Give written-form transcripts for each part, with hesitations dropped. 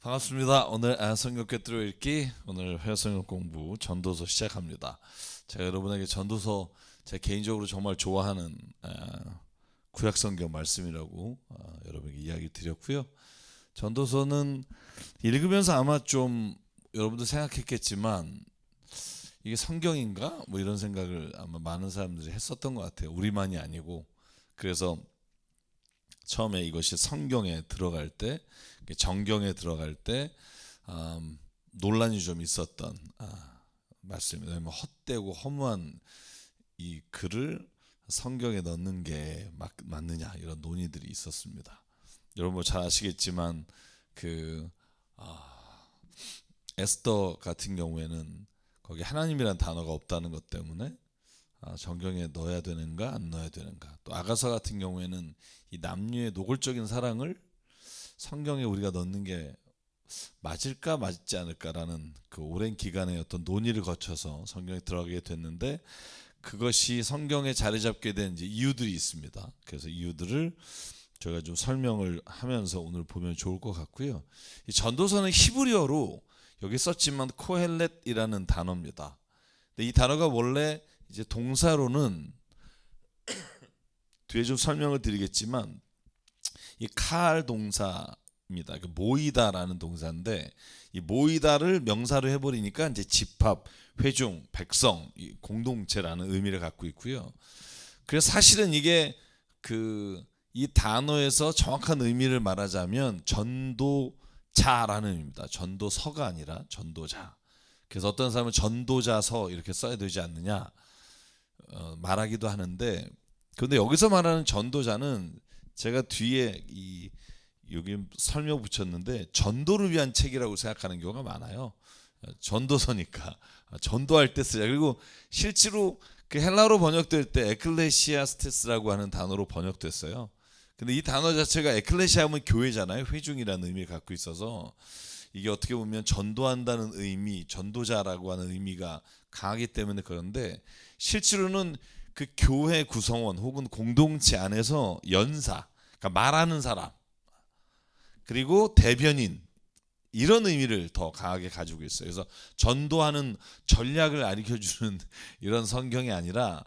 반갑습니다. 오늘 성경 꿰뚫어 읽기, 오늘 회성경 공부 전도서 시작합니다. 제가 여러분에게 전도서 제 개인적으로 정말 좋아하는 구약 성경 말씀이라고 여러분에게 이야기 드렸고요. 전도서는 읽으면서 아마 좀 여러분도 생각했겠지만 이게 성경인가? 뭐 이런 생각을 아마 많은 사람들이 했었던 것 같아요. 우리만이 아니고. 그래서 처음에 이것이 성경에 들어갈 때, 정경에 들어갈 때 논란이 좀 있었던 말씀입니다. 왜냐하면 헛되고 허무한 이 글을 성경에 넣는 게 맞느냐 이런 논의들이 있었습니다. 여러분 뭐 잘 아시겠지만 그 에스더 같은 경우에는 거기 하나님이란 단어가 없다는 것 때문에 정경에 넣어야 되는가 안 넣어야 되는가. 또 아가서 같은 경우에는 이 남녀의 노골적인 사랑을 성경에 우리가 넣는 게 맞을까 맞지 않을까라는 그 오랜 기간의 어떤 논의를 거쳐서 성경에 들어가게 됐는데, 그것이 성경에 자리 잡게 된 이제 이유들이 있습니다. 그래서 이유들을 제가 좀 설명을 하면서 오늘 보면 좋을 것 같고요. 이 전도서는 히브리어로 여기 썼지만 코헬렛이라는 단어입니다. 근데 이 단어가 원래 이제 동사로는 뒤에 좀 설명을 드리겠지만 이 칼 동사입니다. 모이다라는 동사인데, 이 모이다를 명사로 해버리니까 이제 집합, 회중, 백성, 공동체라는 의미를 갖고 있고요. 그래서 사실은 이게 이 단어에서 정확한 의미를 말하자면 전도자라는 의미입니다. 전도서가 아니라 전도자. 그래서 어떤 사람은 전도자서 이렇게 써야 되지 않느냐 말하기도 하는데, 그런데 여기서 말하는 전도자는 제가 뒤에 여기 설명 붙였는데 전도를 위한 책이라고 생각하는 경우가 많아요. 전도서니까 전도할 때 쓰자. 그리고 실제로 그 헬라어로 번역될 때 에클레시아스테스라고 하는 단어로 번역됐어요. 근데 이 단어 자체가 에클레시아 하면 교회잖아요. 회중이라는 의미를 갖고 있어서 이게 어떻게 보면 전도한다는 의미, 전도자라고 하는 의미가 강하기 때문에 그런데, 실제로는 그 교회 구성원 혹은 공동체 안에서 연사, 그러니까 말하는 사람, 그리고 대변인, 이런 의미를 더 강하게 가지고 있어요. 그래서 전도하는 전략을 가르쳐주는 이런 성경이 아니라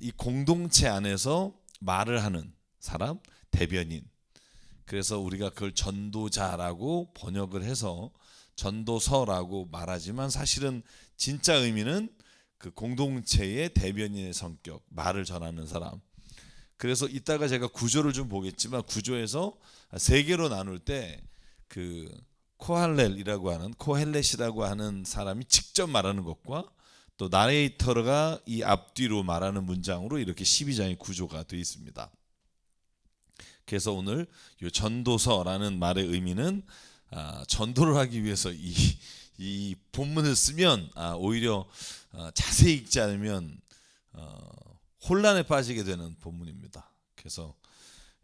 이 공동체 안에서 말을 하는 사람, 대변인. 그래서 우리가 그걸 전도자라고 번역을 해서 전도서라고 말하지만, 사실은 진짜 의미는 그 공동체의 대변인의 성격, 말을 전하는 사람. 그래서 이따가 제가 구조를 좀 보겠지만, 구조에서 세 개로 나눌 때 그 코헬렛이라고 하는 사람이 직접 말하는 것과 또 나레이터가 이 앞뒤로 말하는 문장으로 이렇게 12장의 구조가 되어 있습니다. 그래서 오늘 이 전도서라는 말의 의미는 전도를 하기 위해서 이 본문을 쓰면 오히려 자세히 읽지 않으면 혼란에 빠지게 되는 본문입니다. 그래서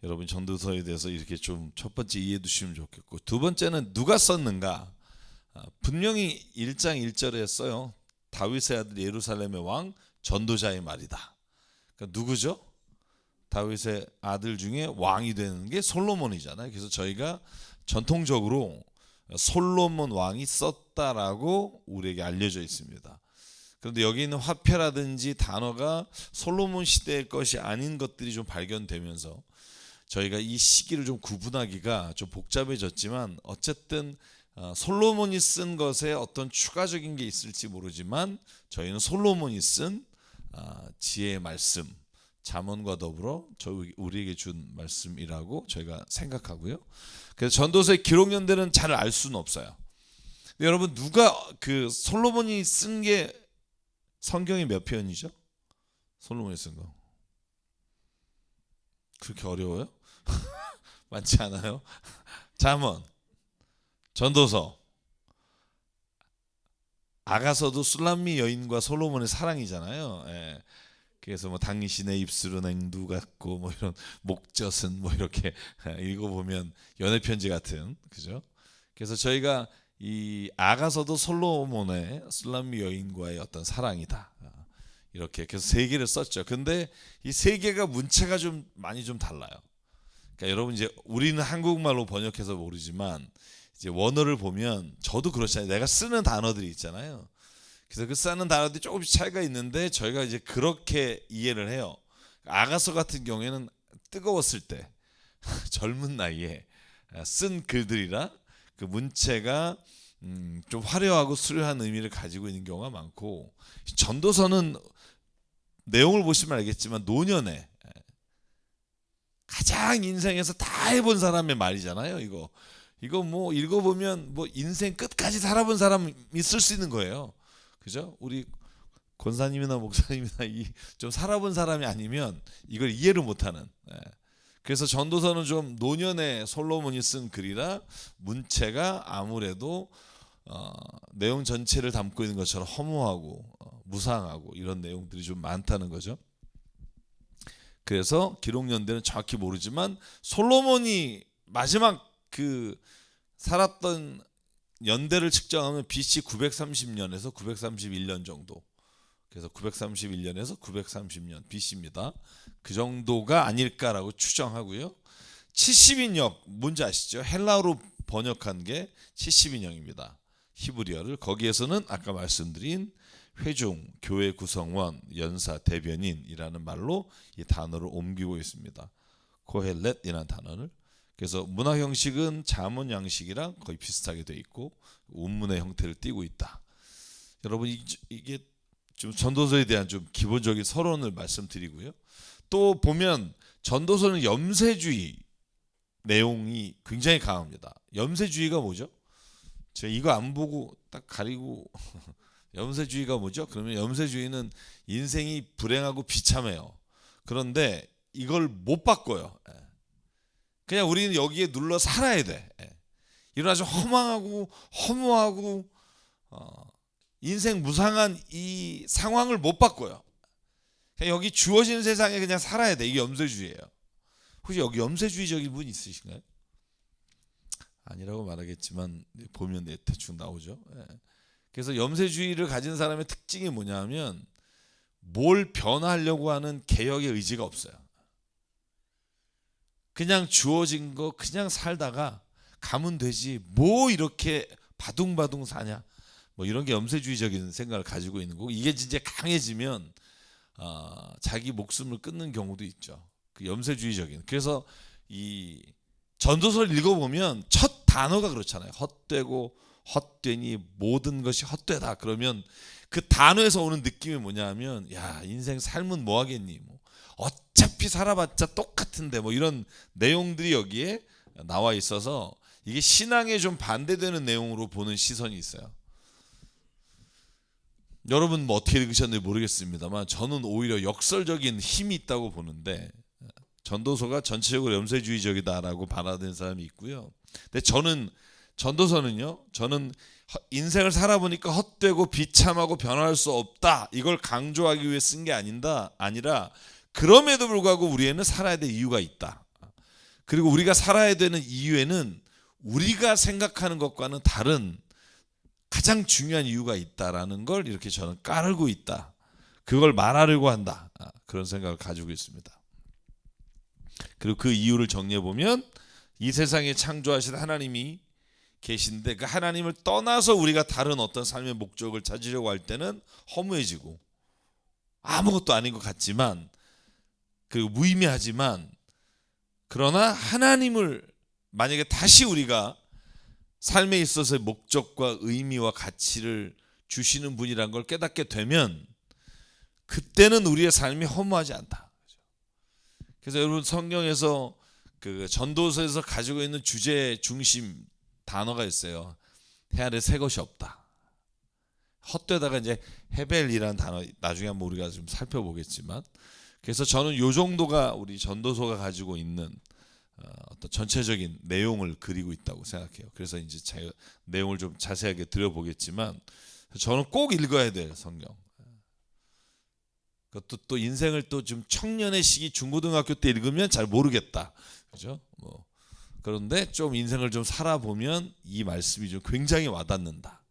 여러분 전도서에 대해서 이렇게 좀 첫 번째 이해해 두시면 좋겠고, 두 번째는 누가 썼는가. 분명히 1장 1절에 써요. 다윗의 아들 예루살렘의 왕 전도자의 말이다. 그러니까 누구죠? 다윗의 아들 중에 왕이 되는 게 솔로몬이잖아요. 그래서 저희가 전통적으로 솔로몬 왕이 썼다라고 우리에게 알려져 있습니다. 그런데 여기 있는 화폐라든지 단어가 솔로몬 시대의 것이 아닌 것들이 좀 발견되면서 저희가 이 시기를 좀 구분하기가 좀 복잡해졌지만, 어쨌든 솔로몬이 쓴 것에 어떤 추가적인 게 있을지 모르지만 저희는 솔로몬이 쓴 지혜의 말씀, 잠언과 더불어 우리에게 준 말씀이라고 저희가 생각하고요. 그래서 전도서의 기록 연대는 잘 알 수는 없어요. 근데 여러분, 누가 그 솔로몬이 쓴 게 성경이 몇 편이죠? 솔로몬이 쓴 거 그렇게 어려워요? 많지 않아요? 잠언, 전도서, 아가서도 술람미 여인과 솔로몬의 사랑이잖아요. 예. 그래서 뭐 당신의 입술은 앵두 같고 뭐 이런 목젖은 뭐 이렇게 읽어보면 연애 편지 같은, 그죠? 그래서 저희가 이 아가서도 솔로몬의 술람미 여인과의 어떤 사랑이다, 이렇게 그래서 세 개를 썼죠. 근데 이 세 개가 문체가 좀 많이 좀 달라요. 그러니까 여러분, 이제 우리는 한국말로 번역해서 모르지만 이제 원어를 보면 저도 그렇잖아요. 내가 쓰는 단어들이 있잖아요. 그래서 그 쓰는 단어들이 조금씩 차이가 있는데 저희가 이제 그렇게 이해를 해요. 아가서 같은 경우에는 뜨거웠을 때 젊은 나이에 쓴 글들이라 그 문체가 좀 화려하고 수려한 의미를 가지고 있는 경우가 많고, 전도서는 내용을 보시면 알겠지만 노년에 가장 인생에서 다 해본 사람의 말이잖아요. 이거 뭐 읽어보면 뭐 인생 끝까지 살아본 사람이 쓸 수 있는 거예요. 그죠? 우리 권사님이나 목사님이나 이 좀 살아본 사람이 아니면 이걸 이해를 못하는. 그래서 전도서는 좀 노년에 솔로몬이 쓴 글이라 문체가 아무래도 내용 전체를 담고 있는 것처럼 허무하고 무상하고 이런 내용들이 좀 많다는 거죠. 그래서 기록 연대는 정확히 모르지만 솔로몬이 마지막 그 살았던 연대를 측정하면 BC 930년에서 931년 정도. 그래서 931년에서 930년 BC입니다. 그 정도가 아닐까라고 추정하고요. 70인역 뭔지 아시죠? 헬라어로 번역한 게 70인역입니다. 히브리어를. 거기에서는 아까 말씀드린 회중, 교회 구성원, 연사, 대변인이라는 말로 이 단어를 옮기고 있습니다. 코헬렛이라는 단어를. 그래서 문화 형식은 자문 양식이랑 거의 비슷하게 돼 있고 운문의 형태를 띠고 있다. 여러분 이게 좀 전도서에 대한 좀 기본적인 서론을 말씀드리고요. 또 보면 전도서는 염세주의 내용이 굉장히 강합니다. 염세주의가 뭐죠? 제가 이거 안 보고 딱 가리고 염세주의가 뭐죠? 그러면 염세주의는 인생이 불행하고 비참해요. 그런데 이걸 못 바꿔요. 그냥 우리는 여기에 눌러 살아야 돼. 이런 아주 허망하고 허무하고 인생 무상한 이 상황을 못 바꿔요. 그냥 여기 주어진 세상에 그냥 살아야 돼. 이게 염세주의예요. 혹시 여기 염세주의적인 분 있으신가요? 아니라고 말하겠지만 보면 대충 나오죠. 그래서 염세주의를 가진 사람의 특징이 뭐냐면 뭘 변화하려고 하는 개혁의 의지가 없어요. 그냥 주어진 거 그냥 살다가 가면 되지 뭐 이렇게 바둥바둥 사냐, 뭐 이런 게 염세주의적인 생각을 가지고 있는 거고, 이게 진짜 강해지면 자기 목숨을 끊는 경우도 있죠. 그 염세주의적인. 그래서 이 전도서를 읽어보면 첫 단어가 그렇잖아요. 헛되고 헛되니 모든 것이 헛되다. 그러면 그 단어에서 오는 느낌이 뭐냐면, 야 인생 삶은 뭐 하겠니, 뭐 어차피 살아봤자 똑같은데, 뭐 이런 내용들이 여기에 나와 있어서 이게 신앙에 좀 반대되는 내용으로 보는 시선이 있어요. 여러분 뭐 어떻게 읽으셨는지 모르겠습니다만 저는 오히려 역설적인 힘이 있다고 보는데, 전도서가 전체적으로 염세주의적이다라고 받아들이는 사람이 있고요. 근데 저는 전도서는요, 저는 인생을 살아보니까 헛되고 비참하고 변화할 수 없다, 이걸 강조하기 위해 쓴 게 아니라 그럼에도 불구하고 우리에는 살아야 될 이유가 있다. 그리고 우리가 살아야 되는 이유에는 우리가 생각하는 것과는 다른 가장 중요한 이유가 있다라는 걸 이렇게 저는 깔고 있다. 그걸 말하려고 한다. 그런 생각을 가지고 있습니다. 그리고 그 이유를 정리해 보면, 이 세상에 창조하신 하나님이 계신데 그 하나님을 떠나서 우리가 다른 어떤 삶의 목적을 찾으려고 할 때는 허무해지고 아무것도 아닌 것 같지만, 그리고 무의미하지만, 그러나 하나님을 만약에 다시 우리가 삶에 있어서의 목적과 의미와 가치를 주시는 분이란 걸 깨닫게 되면 그때는 우리의 삶이 허무하지 않다. 그래서 여러분 성경에서 그 전도서에서 가지고 있는 주제 중심 단어가 있어요. 해 아래 새 것이 없다. 헛되다가 이제 헤벨이라는 단어 나중에 한번 우리가 좀 살펴보겠지만, 그래서 저는 요 정도가 우리 전도서가 가지고 있는 어떤 전체적인 내용을 그리고 있다고 생각해요. 그래서 이제 내용을 좀 자세하게 들여보겠지만, 저는 꼭 읽어야 돼요, 성경. 그것도 또 인생을 또 좀 청년의 시기 중고등학교 때 읽으면 잘 모르겠다, 그죠? 뭐 그런데 좀 인생을 좀 살아보면 이 말씀이 좀 굉장히 와닿는다.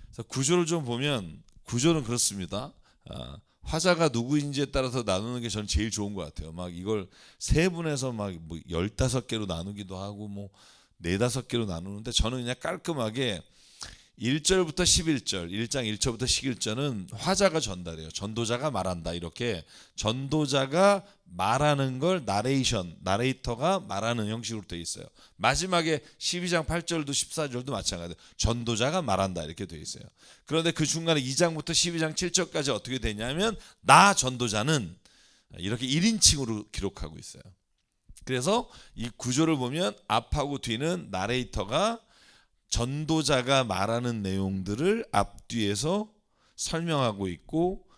그래서 구조를 좀 보면, 구조는 그렇습니다. 화자가 누구인지에 따라서 나누는 게 저는 제일 좋은 것 같아요. 막 이걸 세 분에서 막 뭐 15개로 나누기도 하고 뭐 네다섯 개로 나누는데 저는 그냥 깔끔하게 1절부터 11절, 1장 1절부터 11절은 화자가 전달해요. 전도자가 말한다. 이렇게 전도자가 말하는 걸 나레이터가 말하는 형식으로 되어 있어요. 마지막에 12장 8절도 14절도 마찬가지예요. 전도자가 말한다 이렇게 되어 있어요. 그런데 그 중간에 2장부터 12장 7절까지 어떻게 되냐면 나 전도자는 이렇게 1인칭으로 기록하고 있어요. 그래서 이 구조를 보면 앞하고 뒤는 나레이터가 전도자가 말하는 내용들을 앞뒤에서 설명하고 있고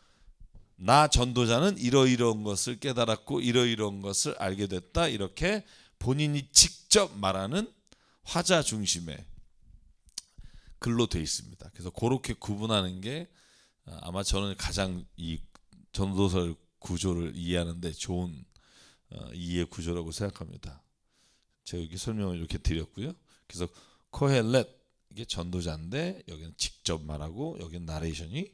나 전도자는 이러이러한 것을 깨달았고 이러이러한 것을 알게 됐다. 이렇게 본인이 직접 말하는 화자 중심의 글로 되어 있습니다. 그래서 그렇게 구분하는 게 아마 저는 가장 이 전도서 구조를 이해하는데 좋은 이해 구조라고 생각합니다. 제가 여기 설명을 이렇게 드렸고요. 그래서 코헬렛 이게 전도자인데 여기는 직접 말하고 여기는 나레이션이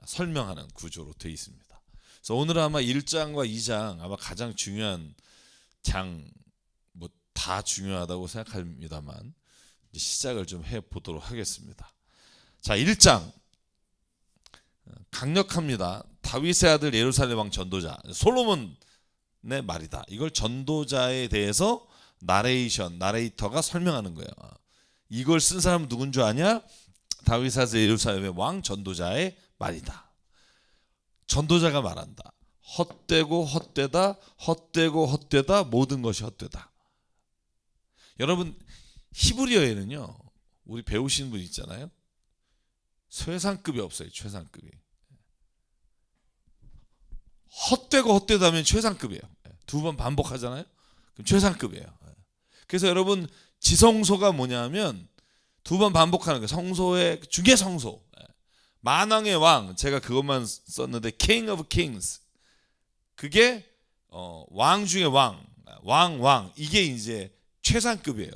설명하는 구조로 되어 있습니다. 그래서 오늘은 아마 1장과 2장 아마 가장 중요한 장 뭐 다 중요하다고 생각합니다만 이제 시작을 좀 해보도록 하겠습니다. 자, 1장 강력합니다. 다윗의 아들 예루살렘 왕 전도자 솔로몬의 말이다. 이걸 전도자에 대해서 나레이터가 설명하는 거예요. 이걸 쓴 사람은 누군 줄 아냐? 다윗의 아들 예루살렘의 왕 전도자의 말이다. 전도자가 말한다. 헛되고 헛되다, 헛되고 헛되다, 모든 것이 헛되다. 여러분 히브리어에는요, 우리 배우시는 분 있잖아요. 최상급이 없어요. 최상급이. 헛되고 헛되다면 최상급이에요. 두 번 반복하잖아요. 그럼 최상급이에요. 그래서 여러분 지성소가 뭐냐면 두 번 반복하는 거예요. 성소의 중의 성소. 만왕의 왕, 제가 그것만 썼는데 King of Kings. 그게 왕 중의 왕 이게 이제 최상급이에요.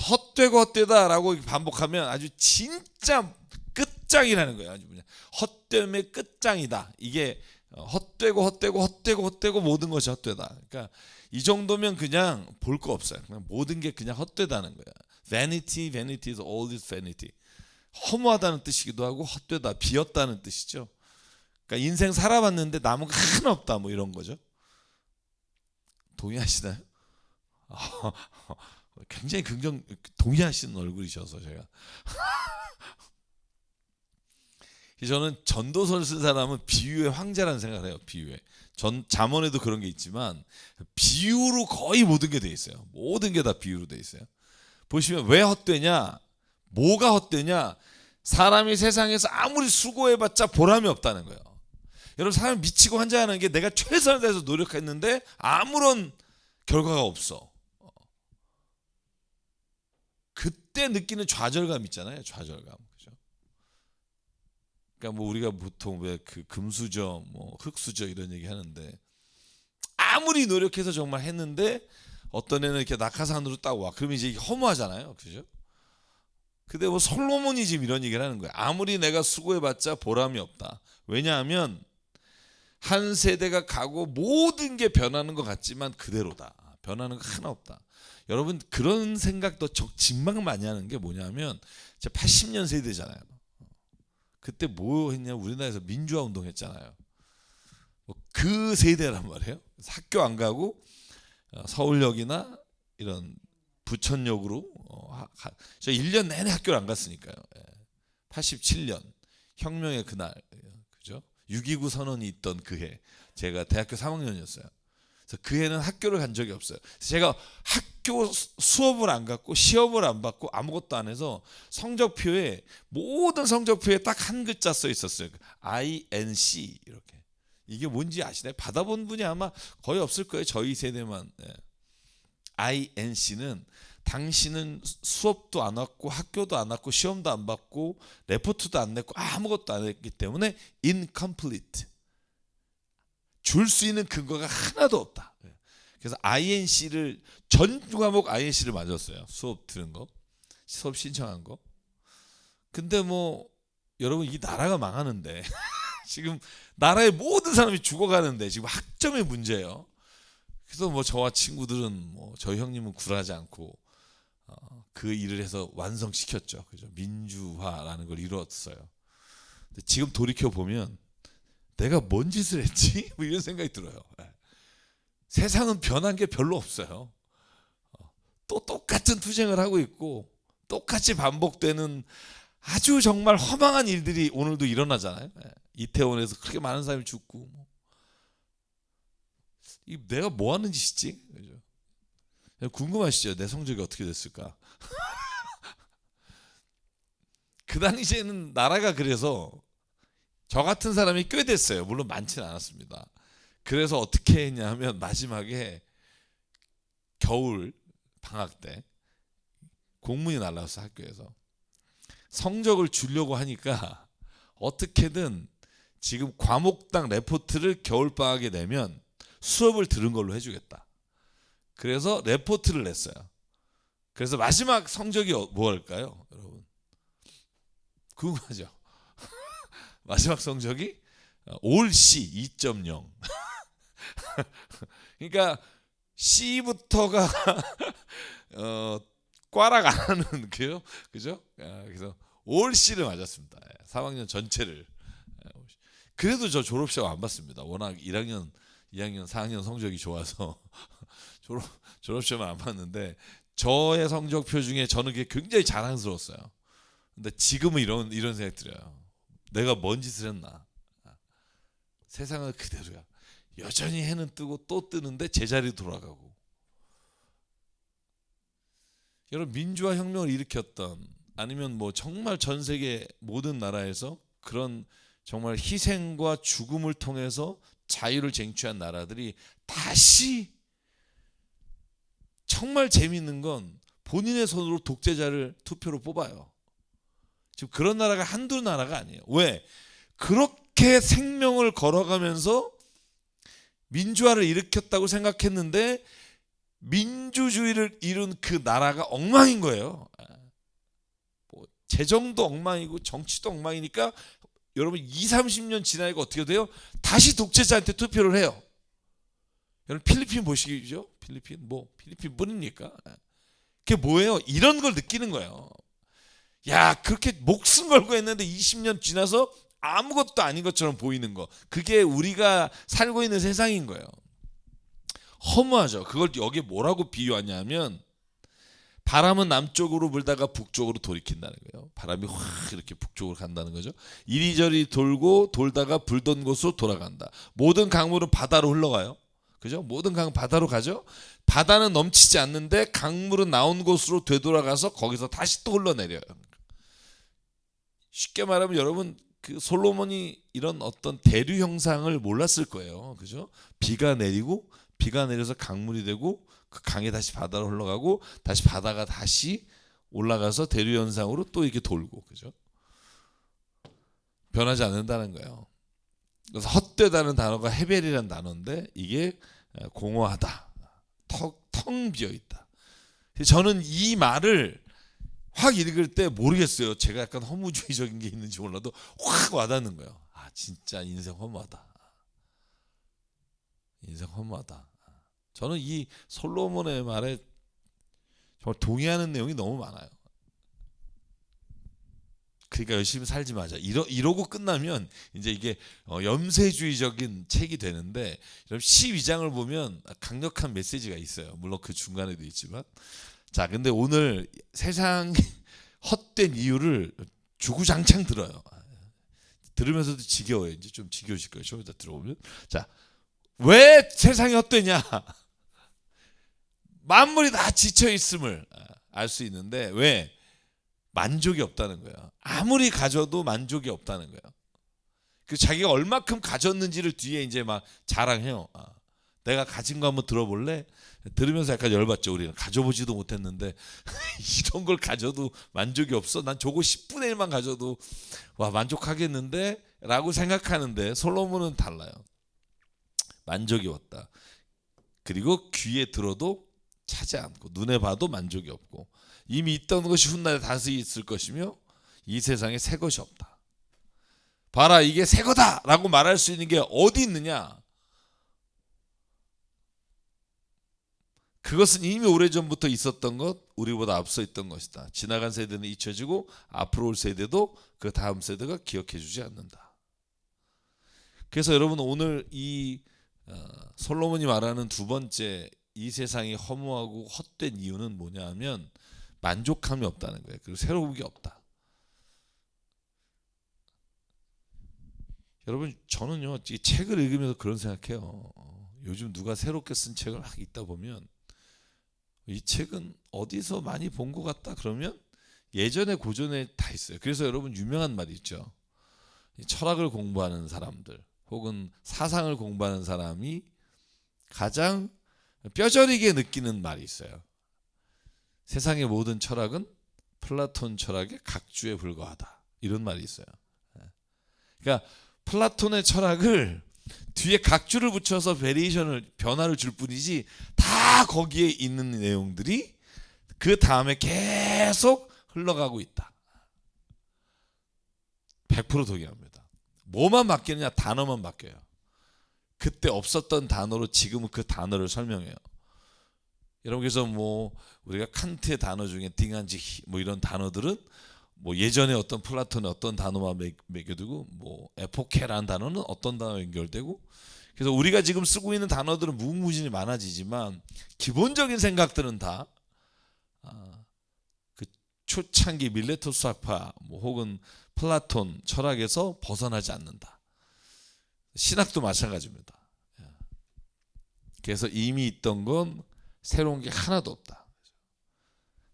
헛되고 헛되다라고 반복하면 아주 진짜 끝장이라는 거예요. 아주 그냥 헛됨의 끝장이다. 이게 헛되고 모든 것이 헛되다. 그러니까 이 정도면 그냥 볼 거 없어요. 그냥 모든 게 그냥 헛되다는 거야. Vanity is all is vanity. 허무하다는 뜻이기도 하고 헛되다, 비었다는 뜻이죠. 그러니까 인생 살아봤는데 남은 거 하나 없다, 뭐 이런 거죠. 동의하시나요? 굉장히 동의하시는 얼굴이셔서 제가. 저는 전도서를 쓴 사람은 비유의 황제라는 생각을 해요. 비유의. 잠언에도 그런 게 있지만 비유로 거의 모든 게 돼 있어요. 모든 게 다 비유로 돼 있어요. 보시면 왜 헛되냐? 뭐가 헛되냐? 사람이 세상에서 아무리 수고해봤자 보람이 없다는 거예요. 여러분 사람이 미치고 환장하는 게 내가 최선을 다해서 노력했는데 아무런 결과가 없어. 그때 느끼는 좌절감 있잖아요. 좌절감. 그죠? 그러니까 뭐 우리가 보통 왜 그 금수저, 뭐 흙수저 이런 얘기 하는데 아무리 노력해서 정말 했는데 어떤 애는 이렇게 낙하산으로 딱 와. 그러면 이제 허무하잖아요. 그죠? 근데 뭐 솔로몬이 지금 이런 얘기를 하는 거예요. 아무리 내가 수고해봤자 보람이 없다. 왜냐하면 한 세대가 가고 모든 게 변하는 것 같지만 그대로다. 변하는 거 하나 없다. 여러분 그런 생각도 직망 많이 하는 게 뭐냐면 제가 80년 세대잖아요. 그때 뭐 했냐? 우리나라에서 민주화 운동 했잖아요. 그 세대란 말이에요. 학교 안 가고 서울역이나 이런 부천역으로 저 1년 내내 학교를 안 갔으니까요. 87년 혁명의 그날, 그죠? 6.29 선언이 있던 그 해, 제가 대학교 3학년이었어요. 그래서 그 해는 학교를 간 적이 없어요. 그래서 제가 학교 수업을 안 갔고 시험을 안 받고 아무것도 안 해서 성적표에 모든 성적표에 딱 한 글자 써 있었어요. INC 이렇게. 이게 뭔지 아시나요? 받아본 분이 아마 거의 없을 거예요. 저희 세대만. INC는 당신은 수업도 안 왔고 학교도 안 왔고 시험도 안 받고 레포트도 안 냈고 아무것도 안 했기 때문에 incomplete. 줄 수 있는 근거가 하나도 없다. 그래서 INC를 전 과목 INC를 맞았어요. 수업 들은 거, 수업 신청한 거. 근데 뭐 여러분 이 나라가 망하는데 지금 나라의 모든 사람이 죽어가는데 지금 학점의 문제예요. 그래서 뭐 저와 친구들은 뭐 저희 형님은 굴하지 않고 그 일을 해서 완성시켰죠. 그죠? 민주화라는 걸 이루었어요. 근데 지금 돌이켜 보면 내가 뭔 짓을 했지? 뭐 이런 생각이 들어요. 세상은 변한 게 별로 없어요. 또 똑같은 투쟁을 하고 있고 똑같이 반복되는 아주 정말 허망한 일들이 오늘도 일어나잖아요. 이태원에서 그렇게 많은 사람이 죽고 내가 뭐 하는 짓이지? 그죠? 궁금하시죠? 내 성적이 어떻게 됐을까? 그 당시에는 나라가 그래서 저 같은 사람이 꽤 됐어요. 물론 많지는 않았습니다. 그래서 어떻게 했냐면 마지막에 겨울 방학 때 공문이 날라왔어. 학교에서 성적을 주려고 하니까 어떻게든 지금 과목당 레포트를 겨울방학에 내면 수업을 들은 걸로 해주겠다. 그래서 레포트를 냈어요. 그래서 마지막 성적이 뭐일까요? 여러분 궁금하죠? 마지막 성적이 올 C 2.0. 그러니까 C부터가 꽈락 안 하는 그요, 그죠? 그래서 올 C를 맞았습니다. 3학년 전체를. 그래도 저 졸업시험 안 봤습니다. 워낙 1학년, 2학년, 4학년 성적이 좋아서 졸업시험을 안 봤는데 저의 성적표 중에 저는 그게 굉장히 자랑스러웠어요. 근데 지금은 이런 생각 들어요. 내가 뭔 짓을 했나? 세상은 그대로야. 여전히 해는 뜨고 또 뜨는데 제자리 돌아가고. 여러분 민주화 혁명을 일으켰던 아니면 뭐 정말 전 세계 모든 나라에서 그런 정말 희생과 죽음을 통해서 자유를 쟁취한 나라들이 다시 정말 재미있는 건 본인의 손으로 독재자를 투표로 뽑아요. 지금 그런 나라가 한두 나라가 아니에요. 왜? 그렇게 생명을 걸어가면서 민주화를 일으켰다고 생각했는데 민주주의를 이룬 그 나라가 엉망인 거예요. 뭐 재정도 엉망이고 정치도 엉망이니까 여러분 20-30년 지나니까 어떻게 돼요? 다시 독재자한테 투표를 해요. 여러분 필리핀 보시죠. 필리핀 뿐입니까? 그게 뭐예요? 이런 걸 느끼는 거예요. 야, 그렇게 목숨 걸고 했는데 20년 지나서 아무것도 아닌 것처럼 보이는 거. 그게 우리가 살고 있는 세상인 거예요. 허무하죠. 그걸 여기에 뭐라고 비유하냐면 바람은 남쪽으로 불다가 북쪽으로 돌이킨다는 거예요. 바람이 확 이렇게 북쪽으로 간다는 거죠. 이리저리 돌고 돌다가 불던 곳으로 돌아간다. 모든 강물은 바다로 흘러가요. 그죠? 모든 강은 바다로 가죠. 바다는 넘치지 않는데 강물은 나온 곳으로 되돌아가서 거기서 다시 또 흘러내려요. 쉽게 말하면 여러분 그 솔로몬이 이런 어떤 대류 형상을 몰랐을 거예요. 그죠? 비가 내려서 강물이 되고 그 강이 다시 바다로 흘러가고 다시 바다가 다시 올라가서 대류 현상으로 또 이렇게 돌고, 그죠? 변하지 않는다는 거예요. 그래서 헛되다는 단어가 헤벨이라는 단어인데 이게 공허하다, 텅 비어 있다. 저는 이 말을 확 읽을 때 모르겠어요. 제가 약간 허무주의적인 게 있는지 몰라도 확 와닿는 거예요. 아, 진짜 인생 허무하다. 인생 허무하다. 저는 이 솔로몬의 말에 정말 동의하는 내용이 너무 많아요. 그러니까 열심히 살지 마자. 이러고 끝나면 이제 이게 염세주의적인 책이 되는데 12장을 보면 강력한 메시지가 있어요. 물론 그 중간에도 있지만. 자, 근데 오늘 세상 헛된 이유를 주구장창 들어요. 들으면서도 지겨워요. 이제 좀 지겨우실 거예요. 좀 이따 들어오면. 자, 왜 세상이 헛되냐? 만물이 다 지쳐 있음을 알 수 있는데 왜? 만족이 없다는 거예요. 아무리 가져도 만족이 없다는 거예요. 그 자기가 얼마큼 가졌는지를 뒤에 이제 막 자랑해요. 내가 가진 거 한번 들어볼래? 들으면서 약간 열받죠. 우리는 가져보지도 못했는데 이런 걸 가져도 만족이 없어? 난 저거 10분의 1만 가져도 와 만족하겠는데? 라고 생각하는데 솔로몬은 달라요. 만족이 없다. 그리고 귀에 들어도 차지 않고 눈에 봐도 만족이 없고 이미 있던 것이 훗날에 다시 있을 것이며 이 세상에 새 것이 없다. 봐라, 이게 새 거다 라고 말할 수 있는 게 어디 있느냐? 그것은 이미 오래전부터 있었던 것, 우리보다 앞서 있던 것이다. 지나간 세대는 잊혀지고 앞으로 올 세대도 그 다음 세대가 기억해주지 않는다. 그래서 여러분 오늘 이 솔로몬이 말하는 두 번째 이 세상이 허무하고 헛된 이유는 뭐냐 하면 만족함이 없다는 거예요. 그리고 새로운 게 없다. 여러분 저는요 이 책을 읽으면서 그런 생각해요. 요즘 누가 새롭게 쓴 책을 막 읽다 보면 이 책은 어디서 많이 본 것 같다 그러면 예전에 고전에 다 있어요. 그래서 여러분 유명한 말이 있죠. 철학을 공부하는 사람들 혹은 사상을 공부하는 사람이 가장 뼈저리게 느끼는 말이 있어요. 세상의 모든 철학은 플라톤 철학의 각주에 불과하다. 이런 말이 있어요. 그러니까 플라톤의 철학을 뒤에 각주를 붙여서 베리에이션을 변화를 줄 뿐이지 다 거기에 있는 내용들이 그 다음에 계속 흘러가고 있다. 100% 동의합니다. 뭐만 바뀌느냐? 단어만 바뀌어요. 그때 없었던 단어로 지금은 그 단어를 설명해요. 여러분 그래서 뭐 우리가 칸트의 단어 중에 딩한지 뭐 이런 단어들은 뭐 예전에 어떤 플라톤의 어떤 단어만 매겨두고 뭐 에포케라는 단어는 어떤 단어와 연결되고 그래서 우리가 지금 쓰고 있는 단어들은 무궁무진이 많아지지만 기본적인 생각들은 다 그 초창기 밀레토 수학파 뭐 혹은 플라톤 철학에서 벗어나지 않는다. 신학도 마찬가지입니다. 그래서 이미 있던 건 새로운 게 하나도 없다.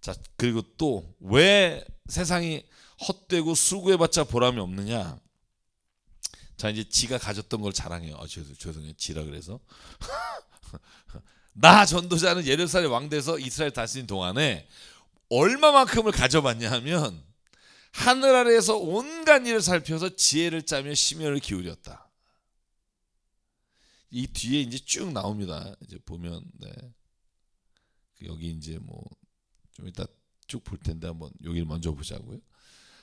자 그리고 또 왜 세상이 헛되고 수고해봤자 보람이 없느냐? 자 이제 지가 가졌던 걸 자랑해요. 죄송해요. 지라 그래서 나 전도자는 예루살렘 왕돼서 이스라엘 다스린 동안에 얼마만큼을 가져봤냐 하면 하늘 아래에서 온갖 일을 살펴서 지혜를 짜며 심혈을 기울였다. 이 뒤에 이제 쭉 나옵니다. 이제 보면 여기 이제 뭐 좀 이따 쭉 볼 텐데 한번 여기를 먼저 보자고요.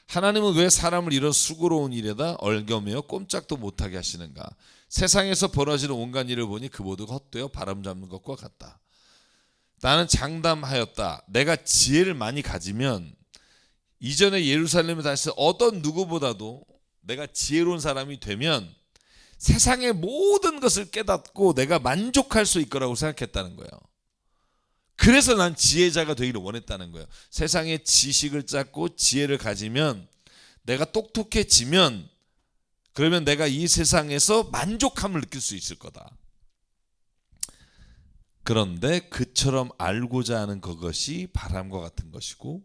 하나님은 왜 사람을 이런 수고로운 일에다 얽매여 꼼짝도 못하게 하시는가? 세상에서 벌어지는 온갖 일을 보니 그 모두가 헛되어 바람 잡는 것과 같다. 나는 장담하였다. 내가 지혜를 많이 가지면 이전에 예루살렘에 다시 어떤 누구보다도 내가 지혜로운 사람이 되면 세상의 모든 것을 깨닫고 내가 만족할 수 있거라고 생각했다는 거예요. 그래서 난 지혜자가 되기를 원했다는 거예요. 세상의 지식을 쌓고 지혜를 가지면 내가 똑똑해지면 그러면 내가 이 세상에서 만족함을 느낄 수 있을 거다. 그런데 그처럼 알고자 하는 그것이 바람과 같은 것이고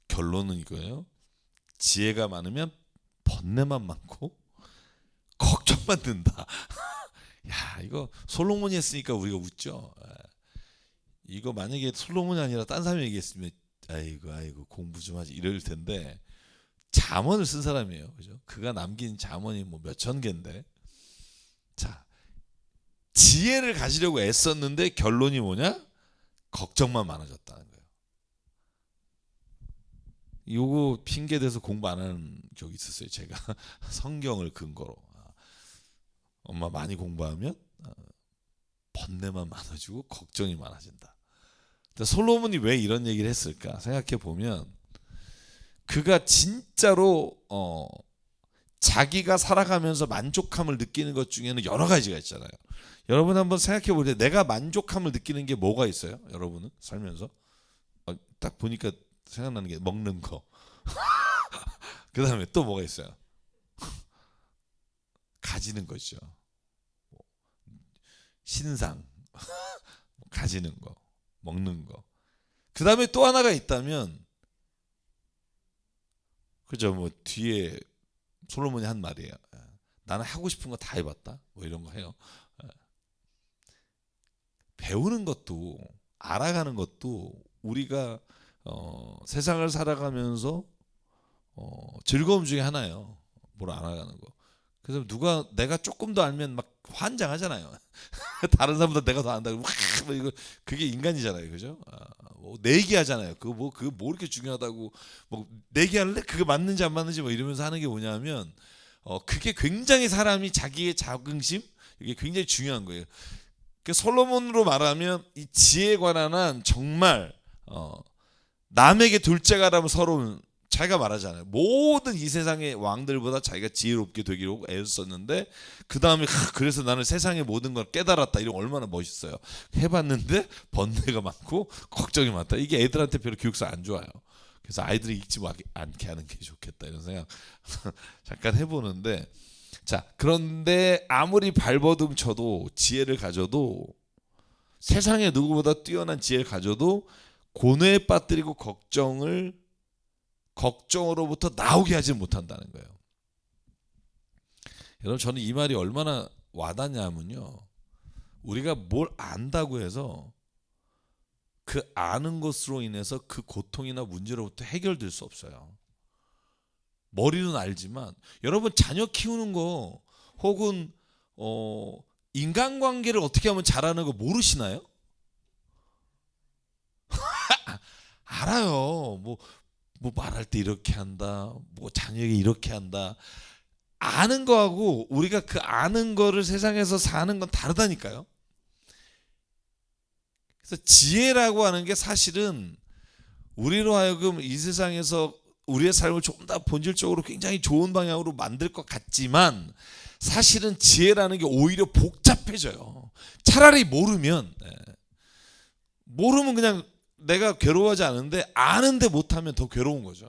결론은 이거예요. 지혜가 많으면 번뇌만 많고 걱정만 든다. 야 이거 솔로몬이 했으니까 우리가 웃죠. 이거 만약에 솔로몬이 아니라 딴 사람이 얘기했으면 아이고 공부 좀 하지 이럴 텐데 잠언을 쓴 사람이에요. 그죠? 그가 남긴 잠언이 뭐 몇천 개인데 자 지혜를 가지려고 애썼는데 결론이 뭐냐? 걱정만 많아졌다는 거예요. 요거 핑계 대서 공부 안 하는 적이 있었어요. 제가 성경을 근거로 엄마 많이 공부하면 번뇌만 많아지고 걱정이 많아진다. 솔로몬이 왜 이런 얘기를 했을까 생각해 보면 그가 진짜로 자기가 살아가면서 만족함을 느끼는 것 중에는 여러 가지가 있잖아요. 여러분 한번 생각해 볼 때 내가 만족함을 느끼는 게 뭐가 있어요? 여러분은 살면서 딱 보니까 생각나는 게 먹는 거. 그 다음에 또 뭐가 있어요? 가지는 거죠. 신상, 가지는 거, 먹는 거. 그 다음에 또 하나가 있다면, 그죠? 뭐 뒤에 솔로몬이 한 말이에요. 나는 하고 싶은 거 다 해봤다. 뭐 이런 거 해요. 배우는 것도 알아가는 것도 우리가 세상을 살아가면서 즐거움 중에 하나예요. 뭘 알아가는 거. 그래서 내가 조금 더 알면 막 환장하잖아요. 다른 사람보다 내가 더 안다고 뭐 이거 그게 인간이잖아요, 그죠? 뭐 내기하잖아요. 그거 뭐 이렇게 중요하다고 뭐 내기할래? 그거 맞는지 안 맞는지 뭐 이러면서 하는 게 뭐냐면 그게 굉장히 사람이 자기의 자긍심 이게 굉장히 중요한 거예요. 그 솔로몬으로 말하면 이 지혜에 관한 한 정말 남에게 둘째가라면 서로 자기가 말하잖아요. 모든 이 세상의 왕들보다 자기가 지혜롭게 되기로 애를 썼는데 그 다음에 그래서 나는 세상의 모든 걸 깨달았다. 이런 얼마나 멋있어요. 해봤는데 번뇌가 많고 걱정이 많다. 이게 애들한테 별로 교육사 안 좋아요. 그래서 아이들이 읽지 않게 하는 게 좋겠다 이런 생각 잠깐 해보는데, 자 그런데 아무리 발버둥 쳐도 지혜를 가져도 세상에 누구보다 뛰어난 지혜를 가져도 고뇌에 빠뜨리고 걱정으로부터 나오게 하지 못한다는 거예요. 여러분 저는 이 말이 얼마나 와닿냐면요, 우리가 뭘 안다고 해서 그 아는 것으로 인해서 그 고통이나 문제로부터 해결될 수 없어요. 머리는 알지만 여러분 자녀 키우는 거 혹은 인간관계를 어떻게 하면 잘하는 거 모르시나요? 알아요. 뭐 말할 때 이렇게 한다, 뭐 자녀에게 이렇게 한다. 아는 거하고 우리가 그 아는 거를 세상에서 사는 건 다르다니까요. 그래서 지혜라고 하는 게 사실은 우리로 하여금 이 세상에서 우리의 삶을 조금 더 본질적으로 굉장히 좋은 방향으로 만들 것 같지만 사실은 지혜라는 게 오히려 복잡해져요. 차라리 모르면 그냥 내가 괴로워하지 않은데 아는데 못하면 더 괴로운 거죠.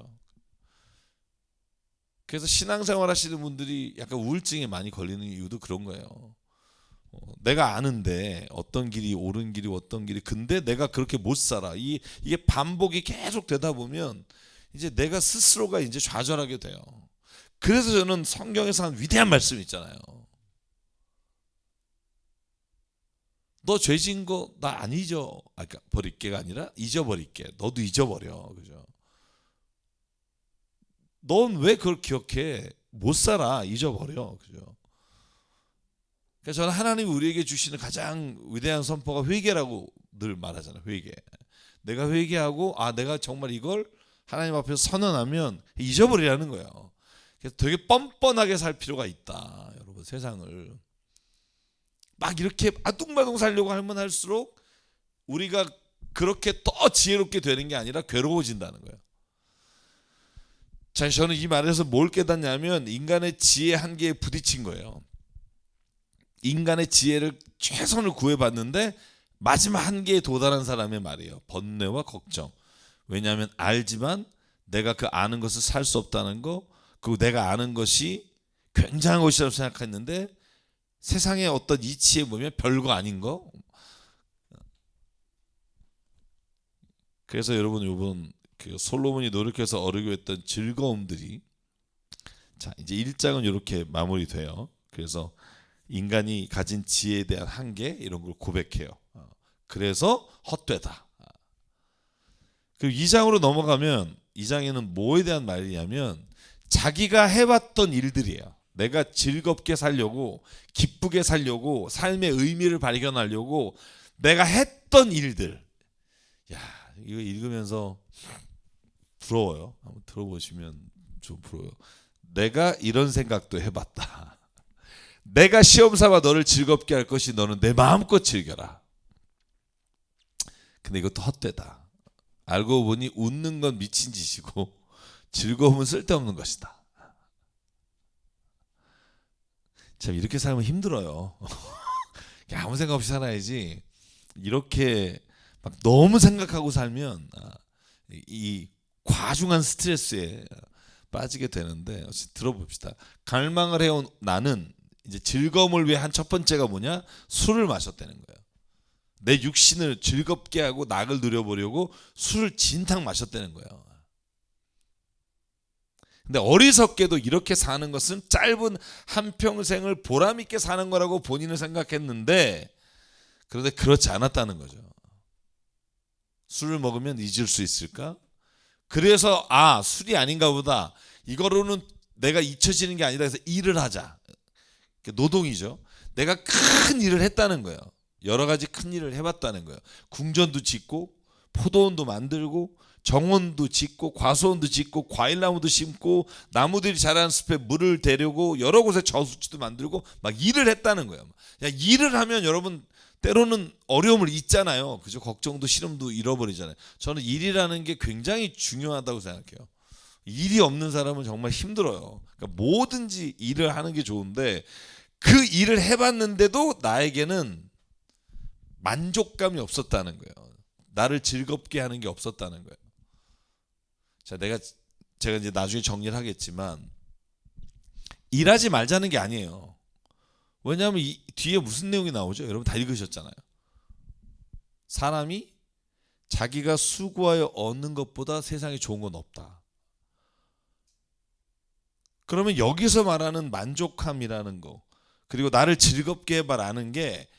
그래서 신앙생활 하시는 분들이 약간 우울증에 많이 걸리는 이유도 그런 거예요. 내가 아는데 어떤 길이 옳은 길이 어떤 길이, 근데 내가 그렇게 못 살아. 이게 반복이 계속 되다 보면 이제 내가 스스로가 이제 좌절하게 돼요. 그래서 저는 성경에서 한 위대한 말씀 있잖아요. 너 죄 지은 거 나 안 그러니까 버릴게가 아니라 잊어버릴게. 너도 잊어버려. 그죠? 넌 왜 그걸 기억해? 못 살아. 잊어버려. 그죠? 그래서 저는 하나님이 우리에게 주시는 가장 위대한 선포가 회개라고 늘 말하잖아요. 회개. 내가 회개하고 내가 정말 이걸 하나님 앞에서 선언하면 잊어버리라는 거예요. 그래서 되게 뻔뻔하게 살 필요가 있다. 여러분 세상을 막 이렇게 아둥바둥 살려고 하면 할수록 우리가 그렇게 더 지혜롭게 되는 게 아니라 괴로워진다는 거예요. 자, 저는 이 말에서 뭘 깨닫냐면 인간의 지혜 한계에 부딪힌 거예요. 인간의 지혜를 최선을 구해봤는데 마지막 한계에 도달한 사람의 말이에요. 번뇌와 걱정. 왜냐하면 알지만 내가 그 아는 것을 살 수 없다는 거, 그리고 내가 아는 것이 굉장한 것이라고 생각했는데 세상의 어떤 이치에 보면 별거 아닌 거. 그래서 여러분 이번 그 솔로몬이 노력해서 얻으려 했던 즐거움들이, 자 이제 1장은 이렇게 마무리돼요. 그래서 인간이 가진 지혜에 대한 한계 이런 걸 고백해요. 그래서 헛되다. 그리고 2장으로 넘어가면 2장에는 뭐에 대한 말이냐면 자기가 해봤던 일들이에요. 내가 즐겁게 살려고, 기쁘게 살려고, 삶의 의미를 발견하려고 내가 했던 일들. 야, 이거 읽으면서 부러워요. 한번 들어보시면 좀 부러워요. 내가 이런 생각도 해봤다. 내가 시험 삼아 너를 즐겁게 할 것이 너는 내 마음껏 즐겨라. 근데 이것도 헛되다. 알고 보니 웃는 건 미친 짓이고 즐거움은 쓸데없는 것이다. 참 이렇게 살면 힘들어요. 아무 생각 없이 살아야지. 이렇게 막 너무 생각하고 살면 이 과중한 스트레스에 빠지게 되는데, 들어봅시다. 갈망을 해온 나는 이제 즐거움을 위해 한 첫 번째가 뭐냐? 술을 마셨다는 거예요. 내 육신을 즐겁게 하고 낙을 누려보려고 술을 진탕 마셨다는 거예요. 근데 어리석게도 이렇게 사는 것은 짧은 한평생을 보람있게 사는 거라고 본인은 생각했는데, 그런데 그렇지 않았다는 거죠. 술을 먹으면 잊을 수 있을까? 그래서 술이 아닌가 보다. 이거로는 내가 잊혀지는 게 아니다 해서 일을 하자. 노동이죠. 내가 큰 일을 했다는 거예요. 여러 가지 큰 일을 해봤다는 거예요. 궁전도 짓고 포도원도 만들고 정원도 짓고 과수원도 짓고 과일나무도 심고 나무들이 자라는 숲에 물을 대려고 여러 곳에 저수지도 만들고 막 일을 했다는 거예요. 일을 하면 여러분 때로는 어려움을 잊잖아요. 그죠? 걱정도 시름도 잃어버리잖아요. 저는 일이라는 게 굉장히 중요하다고 생각해요. 일이 없는 사람은 정말 힘들어요. 그러니까 뭐든지 일을 하는 게 좋은데 그 일을 해봤는데도 나에게는 만족감이 없었다는 거예요. 나를 즐겁게 하는 게 없었다는 거예요. 자, 제가 이제 나중에 정리를 하겠지만 일하지 말자는 게 아니에요. 왜냐하면 이 뒤에 무슨 내용이 나오죠? 여러분 다 읽으셨잖아요. 사람이 자기가 수고하여 얻는 것보다 세상에 좋은 건 없다. 그러면 여기서 말하는 만족함이라는 거, 그리고 나를 즐겁게 해봐라는 게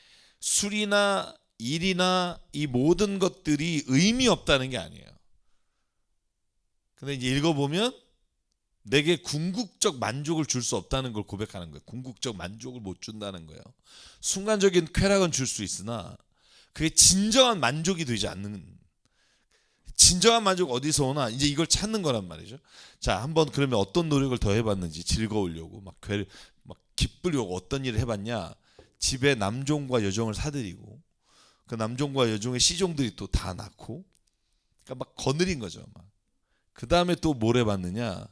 술이나 일이나 이 모든 것들이 의미 없다는 게 아니에요. 근데 이제 읽어보면 내게 궁극적 만족을 줄 수 없다는 걸 고백하는 거예요. 궁극적 만족을 못 준다는 거예요. 순간적인 쾌락은 줄 수 있으나 그게 진정한 만족이 되지 않는, 진정한 만족 어디서 오나, 이제 이걸 찾는 거란 말이죠. 자, 한번 그러면 어떤 노력을 더 해봤는지, 즐거우려고 막 기쁘려고 어떤 일을 해봤냐. 집에 남종과 여종을 사들이고 그 남종과 여종의 시종들이 또 다 낳고, 그러니까 막 거느린 거죠. 그 다음에 또 뭘 해봤느냐.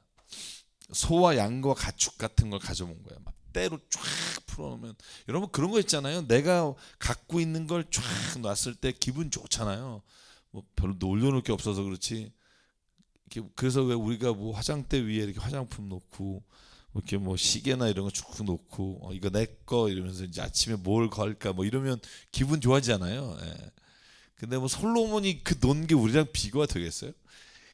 소와 양과 가축 같은 걸 가져온 거야. 막 때로 쫙 풀어놓으면, 여러분 그런 거 있잖아요. 내가 갖고 있는 걸 쫙 놨을 때 기분 좋잖아요. 뭐 별로 올려놓을 게 없어서 그렇지. 그래서 왜 우리가 뭐 화장대 위에 이렇게 화장품 놓고 이렇게 뭐 시계나 이런 거 쭉 놓고 이거 내 거 이러면서 이제 아침에 뭘 걸까 뭐 이러면 기분 좋아지잖아요. 예. 근데 뭐 솔로몬이 그 놓은 게 우리랑 비교가 되겠어요?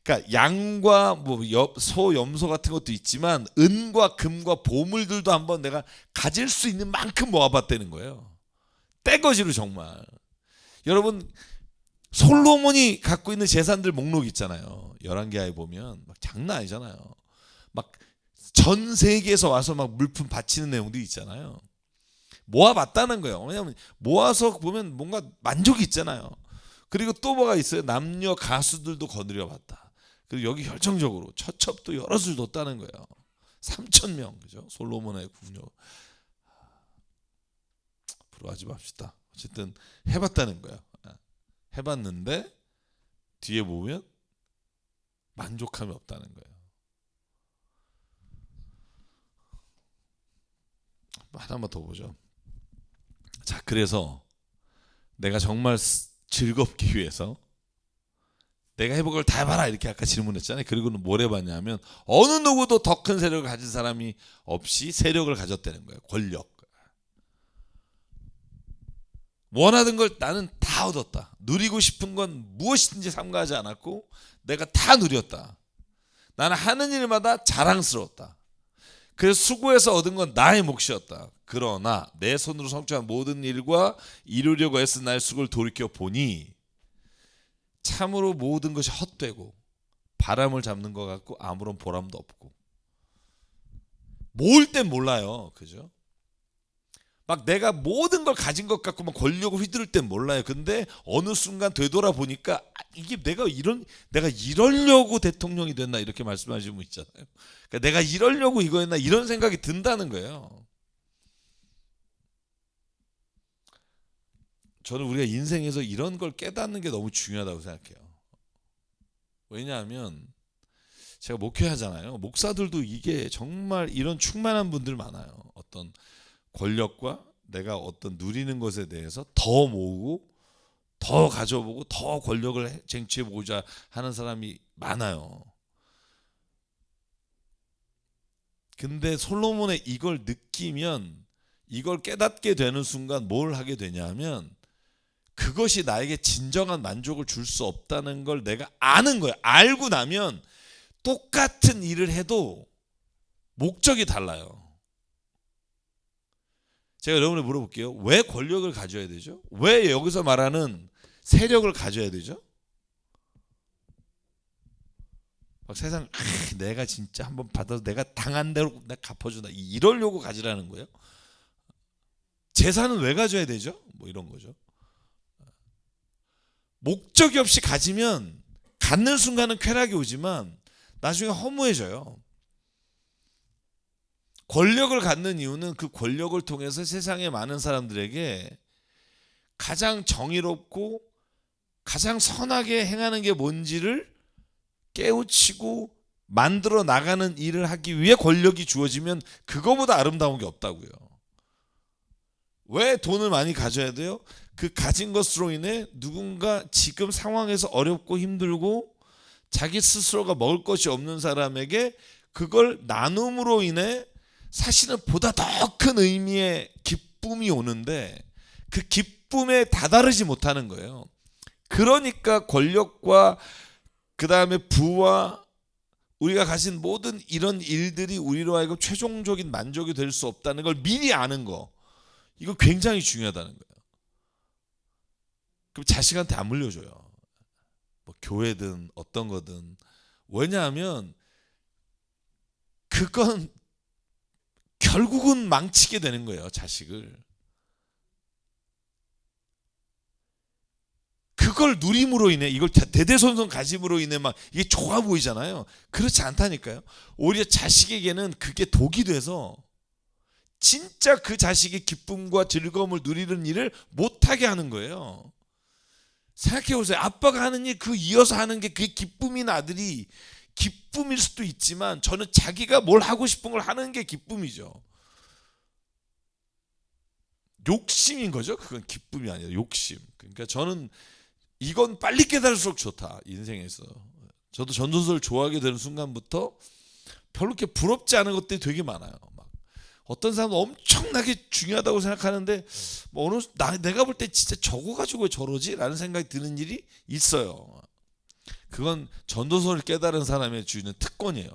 그러니까 양과 뭐 소, 염소 같은 것도 있지만 은과 금과 보물들도 한번 내가 가질 수 있는 만큼 모아봤다는 거예요. 떼거지로 정말. 여러분 솔로몬이 갖고 있는 재산들 목록 있잖아요. 열왕기하에 보면 막 장난 아니잖아요. 막 전 세계에서 와서 막 물품 바치는 내용도 있잖아요. 모아봤다는 거예요. 왜냐하면 모아서 보면 뭔가 만족이 있잖아요. 그리고 또 뭐가 있어요? 남녀 가수들도 거느려봤다. 그리고 여기 혈정적으로 처첩도 여러 줄 뒀다는 거예요. 3,000명, 그죠? 솔로몬의 궁녀. 부러워하지 맙시다. 어쨌든 해봤다는 거예요. 해봤는데 뒤에 보면 만족함이 없다는 거예요. 하나만 더 보죠. 자, 그래서 내가 정말 즐겁기 위해서 내가 해볼 걸 다 해봐라 이렇게 아까 질문했잖아요. 그리고는 뭘 해봤냐면 어느 누구도 더 큰 세력을 가진 사람이 없이 세력을 가졌다는 거예요. 권력. 원하던 걸 나는 다 얻었다. 누리고 싶은 건 무엇이든지 삼가하지 않았고 내가 다 누렸다. 나는 하는 일마다 자랑스러웠다. 그래서 수고해서 얻은 건 나의 몫이었다. 그러나 내 손으로 성취한 모든 일과 이루려고 애쓴 나의 수고를 돌이켜 보니 참으로 모든 것이 헛되고 바람을 잡는 것 같고 아무런 보람도 없고. 모을 땐 몰라요. 그죠? 막 내가 모든 걸 가진 것 같고 막 권력을 휘두를 땐 몰라요. 근데 어느 순간 되돌아 보니까 이게 내가 이러려고 대통령이 됐나 이렇게 말씀하시는 분 있잖아요. 그러니까 내가 이러려고 이거 했나 이런 생각이 든다는 거예요. 저는 우리가 인생에서 이런 걸 깨닫는 게 너무 중요하다고 생각해요. 왜냐하면 제가 목회하잖아요. 목사들도 이게 정말 이런 충만한 분들 많아요. 어떤 권력과 내가 어떤 누리는 것에 대해서 더 모으고 더 가져보고 더 권력을 쟁취해보고자 하는 사람이 많아요. 근데 솔로몬의 이걸 느끼면, 이걸 깨닫게 되는 순간 뭘 하게 되냐면 그것이 나에게 진정한 만족을 줄 수 없다는 걸 내가 아는 거예요. 알고 나면 똑같은 일을 해도 목적이 달라요. 제가 여러분을 물어볼게요. 왜 권력을 가져야 되죠? 왜 여기서 말하는 세력을 가져야 되죠? 막 세상 내가 진짜 한번 받아서 내가 당한 대로 내가 갚아준다 이러려고 가지라는 거예요. 재산은 왜 가져야 되죠? 뭐 이런 거죠. 목적이 없이 가지면 갖는 순간은 쾌락이 오지만 나중에 허무해져요. 권력을 갖는 이유는 그 권력을 통해서 세상의 많은 사람들에게 가장 정의롭고 가장 선하게 행하는 게 뭔지를 깨우치고 만들어 나가는 일을 하기 위해 권력이 주어지면 그거보다 아름다운 게 없다고요. 왜 돈을 많이 가져야 돼요? 그 가진 것으로 인해 누군가 지금 상황에서 어렵고 힘들고 자기 스스로가 먹을 것이 없는 사람에게 그걸 나눔으로 인해 사실은 보다 더 큰 의미의 기쁨이 오는데 그 기쁨에 다다르지 못하는 거예요. 그러니까 권력과 그 다음에 부와 우리가 가진 모든 이런 일들이 우리로 하여금 최종적인 만족이 될 수 없다는 걸 미리 아는 거, 이거 굉장히 중요하다는 거예요. 그럼 자식한테 안 물려줘요. 뭐 교회든 어떤 거든. 왜냐하면 그건 결국은 망치게 되는 거예요, 자식을. 그걸 누림으로 인해, 이걸 대대손손 가짐으로 인해 막 이게 좋아 보이잖아요. 그렇지 않다니까요. 오히려 자식에게는 그게 독이 돼서 진짜 그 자식의 기쁨과 즐거움을 누리는 일을 못하게 하는 거예요. 생각해 보세요. 아빠가 하는 일 그 이어서 하는 게 그게 기쁨인 아들이 기쁨일 수도 있지만 저는 자기가 뭘 하고 싶은 걸 하는 게 기쁨이죠. 욕심인 거죠. 그건 기쁨이 아니라 욕심. 그러니까 저는 이건 빨리 깨달을수록 좋다, 인생에서. 저도 전도서를 좋아하게 되는 순간부터 별로 이렇게 부럽지 않은 것들이 되게 많아요. 막 어떤 사람은 엄청나게 중요하다고 생각하는데 뭐 내가 볼 때 진짜 저거 가지고 왜 저러지? 라는 생각이 드는 일이 있어요. 그건 전도서를 깨달은 사람의 주는 특권이에요.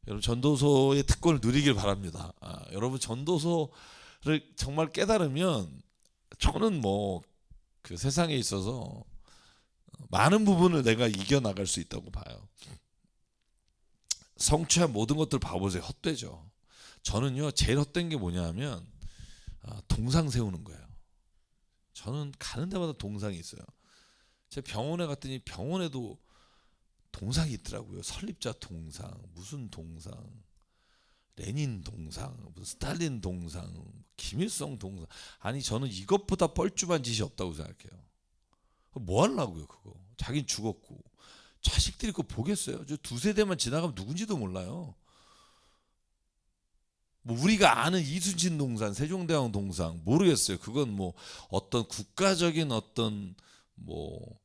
여러분 전도서의 특권을 누리길 바랍니다. 여러분 전도서를 정말 깨달으면 저는 뭐 그 세상에 있어서 많은 부분을 내가 이겨나갈 수 있다고 봐요. 성취한 모든 것들 봐보세요. 헛되죠. 저는요 제일 헛된 게 뭐냐 하면 동상 세우는 거예요. 저는 가는 데마다 동상이 있어요. 제가 병원에 갔더니 병원에도 동상이 있더라고요. 설립자 동상, 무슨 동상, 레닌 동상, 무슨 스탈린 동상, 김일성 동상. 아니 저는 이것보다 뻘쭘한 짓이 없다고 생각해요. 뭐 하려고요 그거. 자긴 죽었고 자식들이 그거 보겠어요. 저 두세 대만 지나가면 누군지도 몰라요. 뭐 우리가 아는 이순신 동상, 세종대왕 동상 모르겠어요. 그건 뭐 어떤 국가적인 어떤 뭐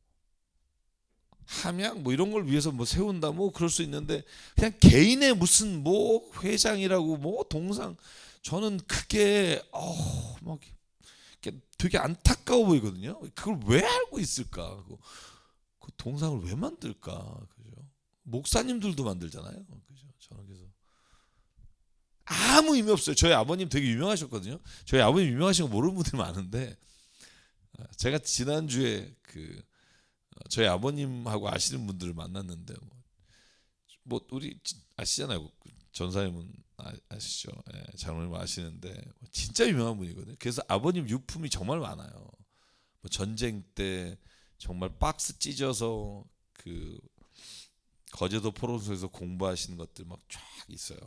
함양 뭐 이런 걸 위해서 뭐 세운다 뭐 그럴 수 있는데 그냥 개인의 무슨 뭐 회장이라고 뭐 동상, 저는 그게 막 되게 안타까워 보이거든요. 그걸 왜 알고 있을까? 그 동상을 왜 만들까? 그죠? 목사님들도 만들잖아요. 그죠? 저는 그래서 아무 의미 없어요. 저희 아버님 되게 유명하셨거든요. 저희 아버님 유명하신 거 모르는 분들이 많은데 제가 지난주에 저희 아버님하고 아시는 분들을 만났는데 뭐 우리 아시잖아요. 전사님은 아시죠? 예, 장로님 아시는데 진짜 유명한 분이거든요. 그래서 아버님 유품이 정말 많아요. 뭐 전쟁 때 정말 박스 찢어서 그 거제도 포럼소에서 공부하시는 것들 막 쫙 있어요.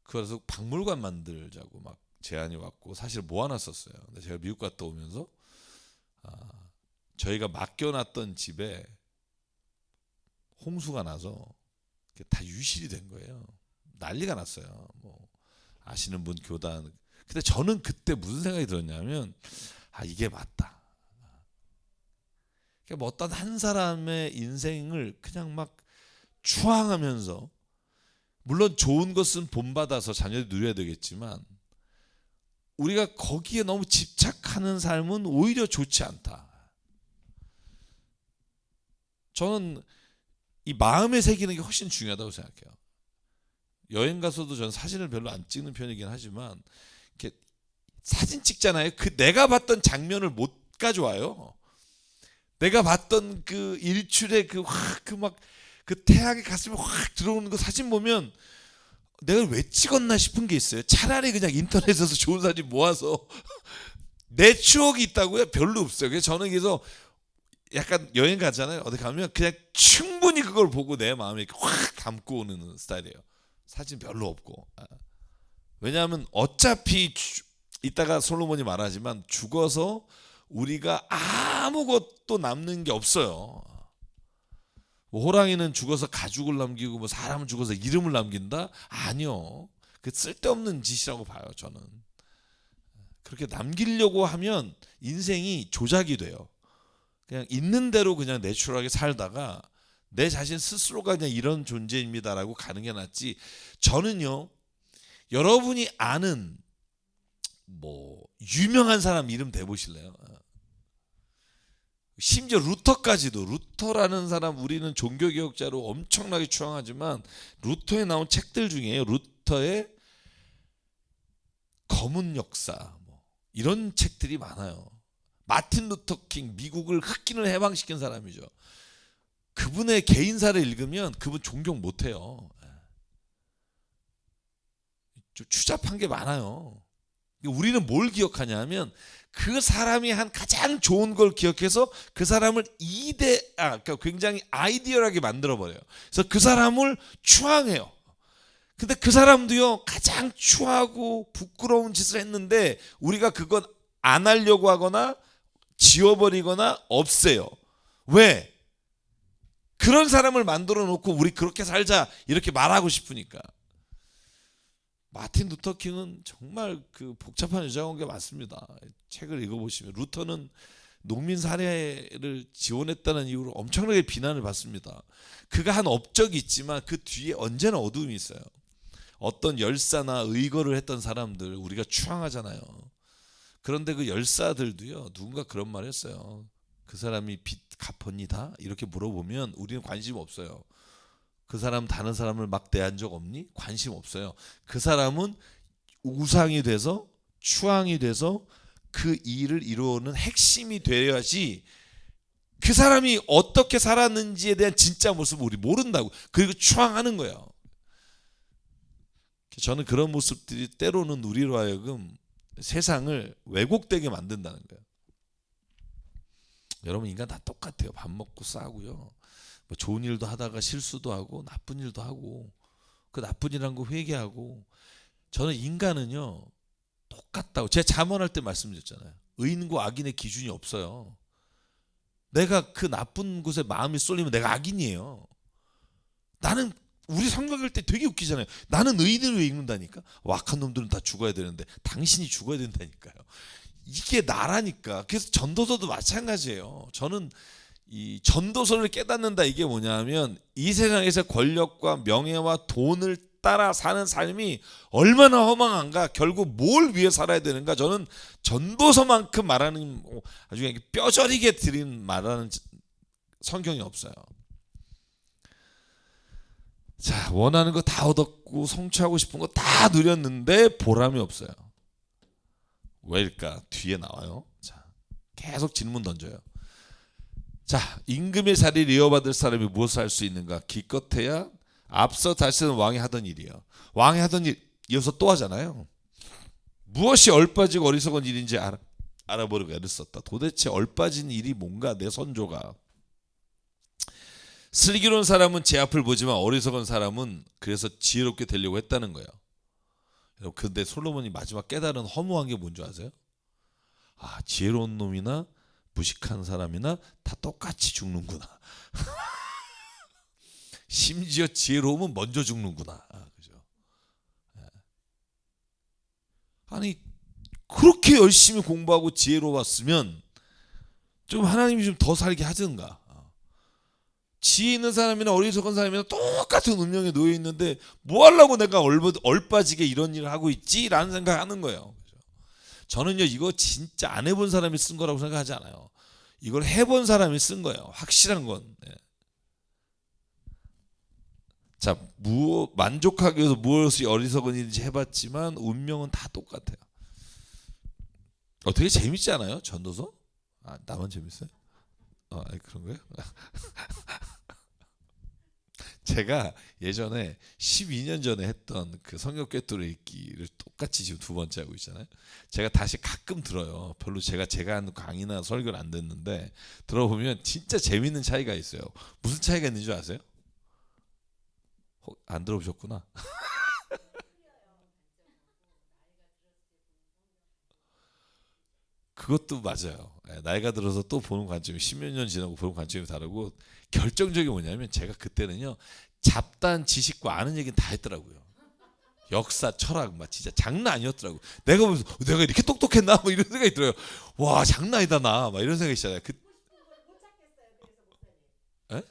그래서 박물관 만들자고 막 제안이 왔고 사실 모아놨었어요. 근데 제가 미국 갔다 오면서 저희가 맡겨놨던 집에 홍수가 나서 다 유실이 된 거예요. 난리가 났어요. 뭐 아시는 분 교단. 근데 저는 그때 무슨 생각이 들었냐면 이게 맞다. 그러니까 뭐 어떤 한 사람의 인생을 그냥 막 추앙하면서, 물론 좋은 것은 본받아서 자녀들이 누려야 되겠지만 우리가 거기에 너무 집착하는 삶은 오히려 좋지 않다. 저는 이 마음에 새기는 게 훨씬 중요하다고 생각해요. 여행 가서도 저는 사진을 별로 안 찍는 편이긴 하지만 이렇게 사진 찍잖아요. 그 내가 봤던 장면을 못 가져와요. 내가 봤던 그 일출의 그 태양의 가슴에 확 들어오는 거 사진 보면 내가 왜 찍었나 싶은 게 있어요. 차라리 그냥 인터넷에서 좋은 사진 모아서 내 추억이 있다고요? 별로 없어요. 그래서 저는 그래서 약간 여행 가잖아요. 어디 가면 그냥 충분히 그걸 보고 내 마음에 이렇게 확 담고 오는 스타일이에요. 사진 별로 없고. 왜냐하면 어차피 이따가 솔로몬이 말하지만 죽어서 우리가 아무것도 남는 게 없어요. 뭐 호랑이는 죽어서 가죽을 남기고 뭐 사람은 죽어서 이름을 남긴다? 아니요. 그 쓸데없는 짓이라고 봐요, 저는. 그렇게 남기려고 하면 인생이 조작이 돼요. 그냥 있는 대로 그냥 내추럴하게 살다가 내 자신 스스로가 그냥 이런 존재입니다라고 가는 게 낫지. 저는요, 여러분이 아는 뭐 유명한 사람 이름 대보실래요? 심지어 루터까지도, 루터라는 사람, 우리는 종교개혁자로 엄청나게 추앙하지만 루터에 나온 책들 중에 루터의 검은 역사 뭐 이런 책들이 많아요. 마틴 루터 킹, 미국을 흑인을 해방시킨 사람이죠. 그분의 개인사를 읽으면 그분 존경 못해요. 좀 추잡한 게 많아요. 우리는 뭘 기억하냐 하면 그 사람이 한 가장 좋은 걸 기억해서 그 사람을 그러니까 굉장히 아이디얼하게 만들어버려요. 그래서 그 사람을 추앙해요. 근데 그 사람도요, 가장 추하고 부끄러운 짓을 했는데 우리가 그건 안 하려고 하거나 지워버리거나 없애요. 왜? 그런 사람을 만들어 놓고 우리 그렇게 살자 이렇게 말하고 싶으니까. 마틴 루터 킹은 정말 그 복잡한 유자관계 맞습니다. 책을 읽어보시면 루터는 농민 살해를 지원했다는 이유로 엄청나게 비난을 받습니다. 그가 한 업적이 있지만 그 뒤에 언제나 어두움이 있어요. 어떤 열사나 의거를 했던 사람들 우리가 추앙하잖아요. 그런데 그 열사들도요, 누군가 그런 말 했어요. 그 사람이 빚 갚았니다? 이렇게 물어보면 우리는 관심 없어요. 그 사람 다른 사람을 막 대한 적 없니? 관심 없어요. 그 사람은 우상이 돼서 추앙이 돼서 그 일을 이루어오는 핵심이 되어야지 그 사람이 어떻게 살았는지에 대한 진짜 모습을 우리 모른다고. 그리고 추앙하는 거예요. 저는 그런 모습들이 때로는 우리로 하여금 세상을 왜곡되게 만든다는 거예요. 여러분, 인간 다 똑같아요. 밥 먹고 싸고요. 뭐 좋은 일도 하다가 실수도 하고 나쁜 일도 하고 그 나쁜 일한 거 회개하고. 저는 인간은요 똑같다고 제가 잠언할 때 말씀드렸잖아요. 의인과 악인의 기준이 없어요. 내가 그 나쁜 곳에 마음이 쏠리면 내가 악인이에요. 나는 우리 성경 읽을 때 되게 웃기잖아요. 나는 의인을 왜 읽는다니까? 악한 놈들은 다 죽어야 되는데 당신이 죽어야 된다니까요. 이게 나라니까. 그래서 전도서도 마찬가지예요. 저는 이 전도서를 깨닫는다, 이게 뭐냐면 이 세상에서 권력과 명예와 돈을 따라 사는 삶이 얼마나 허망한가, 결국 뭘 위해 살아야 되는가. 저는 전도서만큼 말하는, 아주 뼈저리게 드린 말하는 성경이 없어요. 자, 원하는 거 다 얻었고 성취하고 싶은 거 다 누렸는데 보람이 없어요. 왜일까? 뒤에 나와요. 자, 계속 질문 던져요. 자, 임금의 자리를 이어받을 사람이 무엇을 할 수 있는가? 기껏해야 앞서 다시는 왕이 하던 일이요. 왕이 하던 일 이어서 또 하잖아요. 무엇이 얼빠지고 어리석은 일인지 알아보려고 애를 썼다. 도대체 얼빠진 일이 뭔가, 내 선조가. 슬기로운 사람은 제 앞을 보지만 어리석은 사람은 그래서 지혜롭게 되려고 했다는 거예요. 근데 솔로몬이 마지막 깨달은 허무한 게 뭔지 아세요? 아, 지혜로운 놈이나 무식한 사람이나 다 똑같이 죽는구나. 심지어 지혜로우면 먼저 죽는구나. 그죠? 아니, 그렇게 열심히 공부하고 지혜로웠으면 좀 하나님이 좀 더 살게 하든가. 지혜 있는 사람이나 어리석은 사람이나 똑같은 운명에 놓여 있는데 뭐 하려고 내가 얼빠지게 이런 일을 하고 있지라는 생각하는 거예요. 저는요, 이거 진짜 안 해본 사람이 쓴 거라고 생각하지 않아요. 이걸 해본 사람이 쓴 거예요. 확실한 건. 자, 만족하기 위해서 무엇이 어리석은 일인지 해봤지만 운명은 다 똑같아요. 되게 재밌지 않아요? 전도서? 아, 나만 재밌어요? 그런 거예요? 제가 예전에 12년 전에 했던 그 성경 꿰뚫어 읽기를 똑같이 지금 두 번째 하고 있잖아요. 제가 다시 가끔 들어요. 별로 제가 하는 강의나 설교를 안 듣는데 들어보면 진짜 재밌는 차이가 있어요. 무슨 차이가 있는 줄 아세요? 안 들어보셨구나. 그것도 맞아요. 나이가 들어서 또 보는 관점이 10몇 년 지나고 보는 관점이 다르고 결정적인 게 뭐냐면 제가 그때는요 잡다한 지식과 아는 얘기는 다 했더라고요. 역사, 철학 막 진짜 장난 아니었더라고. 내가 보면서 내가 이렇게 똑똑했나? 뭐 이런 생각이 들어요. 와 장난 아니다 나. 막 이런 생각이 있잖아요. 에?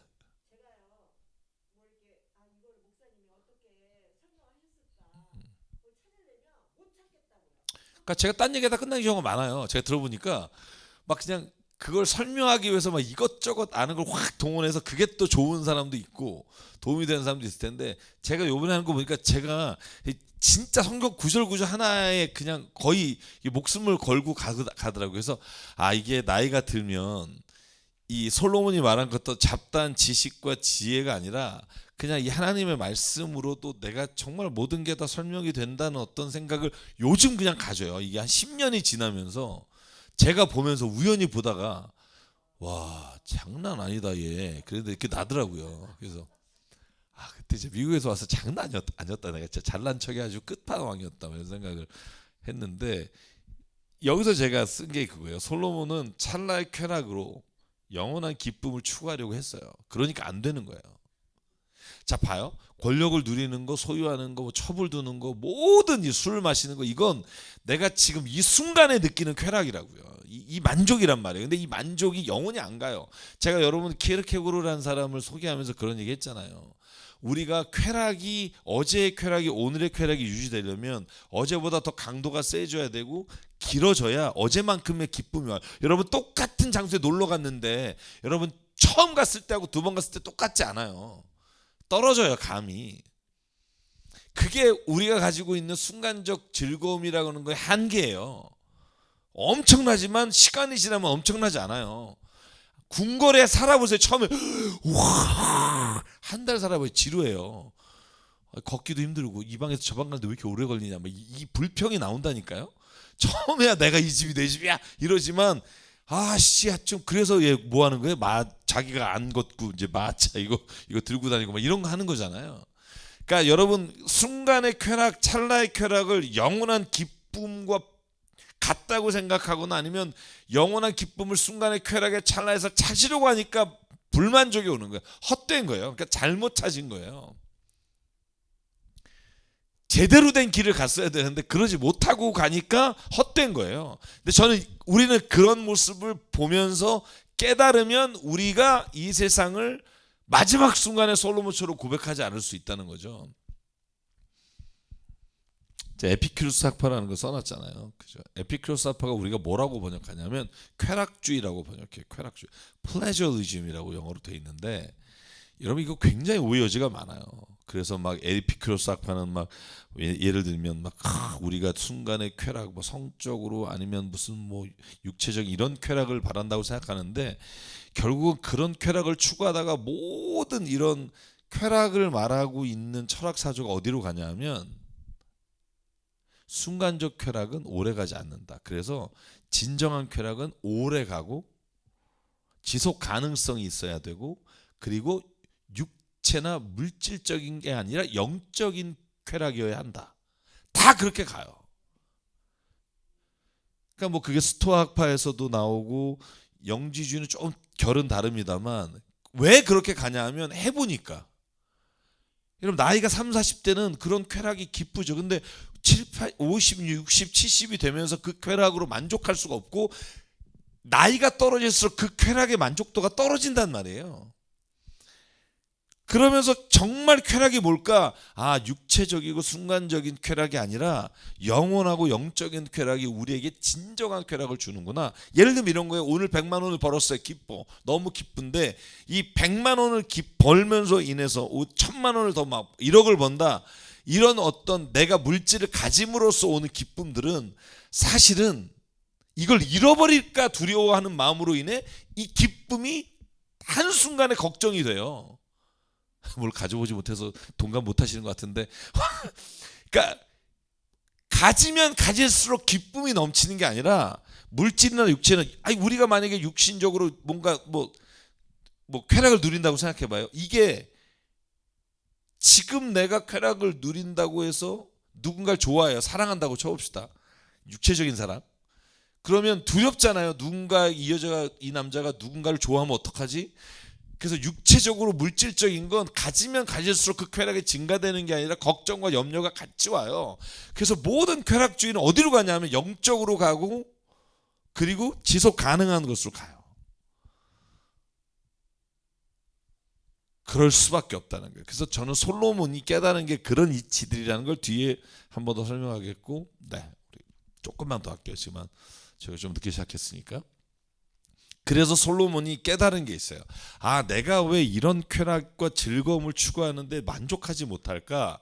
그러니까 제가 딴 얘기하다 끝나는 경우가 많아요. 제가 들어보니까 막 그냥 그걸 설명하기 위해서 막 이것저것 아는 걸 확 동원해서 그게 또 좋은 사람도 있고 도움이 되는 사람도 있을 텐데 제가 요번에 하는 거 보니까 제가 진짜 성경 구절 하나에 그냥 거의 목숨을 걸고 가더라고요. 그래서 아 이게 나이가 들면 이 솔로몬이 말한 것도 잡다한 지식과 지혜가 아니라 그냥 이 하나님의 말씀으로도 내가 정말 모든 게 다 설명이 된다는 어떤 생각을 요즘 그냥 가져요. 이게 한 10년이 지나면서 제가 보면서 우연히 보다가 와 장난 아니다 얘 그래도 이렇게 나더라고요. 그래서 아 그때 이제 미국에서 와서 장난 아니었다 내가 진짜 잘난 척이 아주 끝판왕이었다 이런 생각을 했는데 여기서 제가 쓴 게 그거예요. 솔로몬은 찰나의 쾌락으로 영원한 기쁨을 추구하려고 했어요. 그러니까 안 되는 거예요. 자 봐요. 권력을 누리는 거, 소유하는 거, 뭐 첩을 두는 거, 모든 이 술 마시는 거 이건 내가 지금 이 순간에 느끼는 쾌락이라고요. 이 만족이란 말이에요. 근데 이 만족이 영원히 안 가요. 제가 여러분 키르케고르라는 사람을 소개하면서 그런 얘기 했잖아요. 우리가 쾌락이 어제의 쾌락이 오늘의 쾌락이 유지되려면 어제보다 더 강도가 세져야 되고 길어져야 어제만큼의 기쁨이 와요. 여러분 똑같은 장소에 놀러 갔는데 여러분 처음 갔을 때하고 두 번 갔을 때 똑같지 않아요. 떨어져요 감이. 그게 우리가 가지고 있는 순간적 즐거움이라고 하는 거의 한계예요. 엄청나지만 시간이 지나면 엄청나지 않아요. 궁궐에 살아보세요. 처음에 한 달 살아보세요. 지루해요. 걷기도 힘들고 이 방에서 저 방 가는데 왜 이렇게 오래 걸리냐. 이 불평이 나온다니까요. 처음에야 내가 이 집이 내 집이야 이러지만 아씨 좀 그래서 얘 뭐 하는 거예요? 자기가 안 걷고 이제 마차 이거 들고 다니고 막 이런 거 하는 거잖아요. 그러니까 여러분 순간의 쾌락, 찰나의 쾌락을 영원한 기쁨과 같다고 생각하거나 아니면 영원한 기쁨을 순간의 쾌락의 찰나에서 찾으려고 하니까 불만족이 오는 거예요. 헛된 거예요. 그러니까 잘못 찾은 거예요. 제대로 된 길을 갔어야 되는데 그러지 못하고 가니까 헛된 거예요. 근데 저는 우리는 그런 모습을 보면서 깨달으면 우리가 이 세상을 마지막 순간에 솔로몬처럼 고백하지 않을 수 있다는 거죠. 에피큐로스 학파라는 거 써놨잖아요. 그죠? 에피큐로스 학파가 우리가 뭐라고 번역하냐면 쾌락주의라고 번역해요. 쾌락주의, 플레저리즘이라고 영어로 돼 있는데 여러분 이거 굉장히 오해 여지가 많아요. 그래서 막 에피큐로스 학파는 막 예를 들면 막 우리가 순간의 쾌락, 뭐 성적으로 아니면 무슨 뭐 육체적 이런 쾌락을 바란다고 생각하는데 결국은 그런 쾌락을 추구하다가 모든 이런 쾌락을 말하고 있는 철학 사조가 어디로 가냐면 순간적 쾌락은 오래 가지 않는다. 그래서 진정한 쾌락은 오래 가고 지속 가능성이 있어야 되고 그리고 육체나 물질적인 게 아니라 영적인 쾌락이어야 한다. 다 그렇게 가요. 그러니까 뭐 그게 스토아 학파에서도 나오고 영지주의는 좀 결은 다릅니다만 왜 그렇게 가냐 하면 해보니까 여러분 나이가 3, 40대는 그런 쾌락이 기쁘죠. 근데 7, 8, 50, 60, 70이 되면서 그 쾌락으로 만족할 수가 없고 나이가 떨어질수록 그 쾌락의 만족도가 떨어진단 말이에요. 그러면서 정말 쾌락이 뭘까? 아, 육체적이고 순간적인 쾌락이 아니라 영원하고 영적인 쾌락이 우리에게 진정한 쾌락을 주는구나. 예를 들면 이런 거예요. 오늘 100만 원을 벌었어요. 기뻐. 너무 기쁜데 이 100만 원을 벌면서 인해서 1000만 원을 더 막 1억을 번다. 이런 어떤 내가 물질을 가짐으로써 오는 기쁨들은 사실은 이걸 잃어버릴까 두려워하는 마음으로 인해 이 기쁨이 한순간에 걱정이 돼요. 뭘 가져보지 못해서 동감 못하시는 것 같은데 그러니까 가지면 가질수록 기쁨이 넘치는 게 아니라 물질이나 육체는 아니 우리가 만약에 육신적으로 뭔가 뭐 쾌락을 누린다고 생각해봐요. 이게 지금 내가 쾌락을 누린다고 해서 누군가를 좋아해요. 사랑한다고 쳐봅시다. 육체적인 사랑. 그러면 두렵잖아요. 누군가 이 여자가 이 남자가 누군가를 좋아하면 어떡하지? 그래서 육체적으로 물질적인 건 가지면 가질수록 그 쾌락이 증가되는 게 아니라 걱정과 염려가 같이 와요. 그래서 모든 쾌락주의는 어디로 가냐면 영적으로 가고 그리고 지속 가능한 것으로 가요. 그럴 수밖에 없다는 거예요. 그래서 저는 솔로몬이 깨달은 게 그런 이치들이라는 걸 뒤에 한 번 더 설명하겠고, 네, 조금만 더 할게요. 지금 제가 좀 늦게 시작했으니까. 그래서 솔로몬이 깨달은 게 있어요. 아, 내가 왜 이런 쾌락과 즐거움을 추구하는데 만족하지 못할까?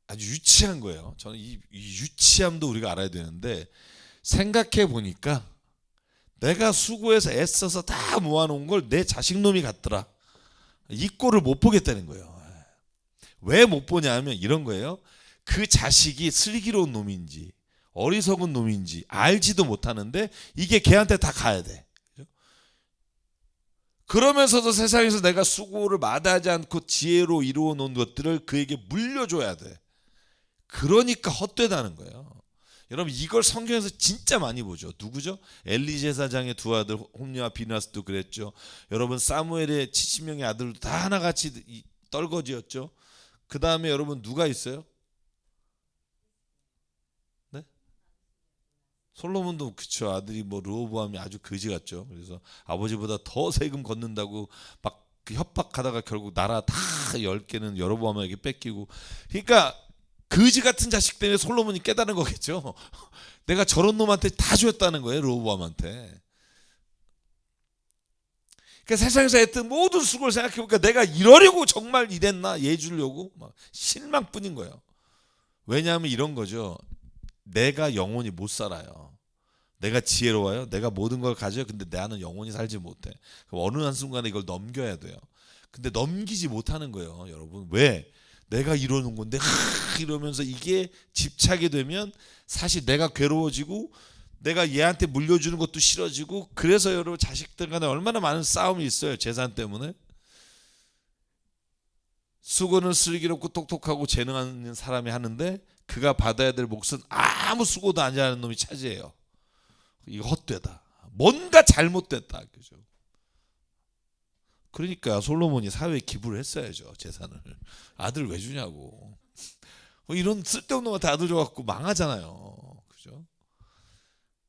아주 유치한 거예요. 저는 이 유치함도 우리가 알아야 되는데, 생각해 보니까 내가 수고해서 애써서 다 모아놓은 걸 내 자식놈이 갖더라. 이 꼴을 못 보겠다는 거예요. 왜 못 보냐 하면 이런 거예요. 그 자식이 슬기로운 놈인지 어리석은 놈인지 알지도 못하는데 이게 걔한테 다 가야 돼. 그러면서도 세상에서 내가 수고를 마다하지 않고 지혜로 이루어 놓은 것들을 그에게 물려줘야 돼. 그러니까 헛되다는 거예요. 여러분 이걸 성경에서 진짜 많이 보죠. 누구죠? 엘리 제사장의 두 아들 홈리와 비나스도 그랬죠. 여러분 사무엘의 70명의 아들도 다 하나같이 떨거지였죠. 그 다음에 여러분 누가 있어요? 네? 솔로몬도 그쵸. 아들이 뭐 르호보암이 아주 거지 같죠. 그래서 아버지보다 더 세금 걷는다고 막 그 협박하다가 결국 나라 다 10개는 여로보암에게 뺏기고. 그러니까 거지 같은 자식 때문에 솔로몬이 깨달은 거겠죠. 내가 저런 놈한테 다 줬다는 거예요. 르호보암한테. 그러니까 세상에서 했던 모든 수고를 생각해보니까 내가 이러려고 정말 이랬나? 얘 주려고? 막 실망뿐인 거예요. 왜냐하면 이런 거죠. 내가 영원히 못 살아요. 내가 지혜로워요. 내가 모든 걸 가져요. 근데 나는 영원히 살지 못해. 그럼 어느 한순간에 이걸 넘겨야 돼요. 근데 넘기지 못하는 거예요. 여러분 왜? 내가 이러는 건데 이러면서 이게 집착이 되면 사실 내가 괴로워지고 내가 얘한테 물려주는 것도 싫어지고. 그래서 여러분 자식들 간에 얼마나 많은 싸움이 있어요. 재산 때문에. 수고는 슬기롭고 똑똑하고 재능 있는 사람이 하는데 그가 받아야 될 몫은 아무 수고도 하지 않은 놈이 차지해요. 이거 헛되다. 뭔가 잘못됐다. 그죠? 그러니까 솔로몬이 사회에 기부를 했어야죠. 재산을. 아들 왜 주냐고. 이런 쓸데없는 거 다 아들 줘갖고 망하잖아요. 그죠?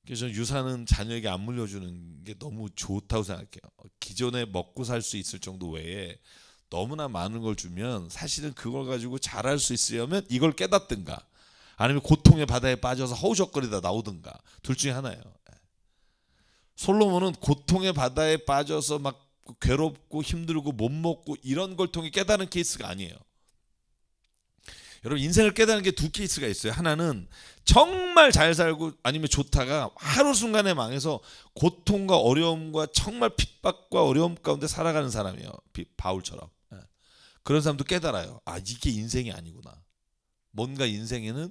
그래서 저는 유산은 자녀에게 안 물려주는 게 너무 좋다고 생각해요. 기존에 먹고 살 수 있을 정도 외에 너무나 많은 걸 주면 사실은 그걸 가지고 잘할 수 있으려면 이걸 깨닫든가 아니면 고통의 바다에 빠져서 허우적거리다 나오든가 둘 중에 하나예요. 솔로몬은 고통의 바다에 빠져서 막 괴롭고 힘들고 못 먹고 이런 걸 통해 깨달은 케이스가 아니에요. 여러분 인생을 깨달은 게 두 케이스가 있어요. 하나는 정말 잘 살고 아니면 좋다가 하루 순간에 망해서 고통과 어려움과 정말 핍박과 어려움 가운데 살아가는 사람이에요. 바울처럼. 그런 사람도 깨달아요. 아, 이게 인생이 아니구나. 뭔가 인생에는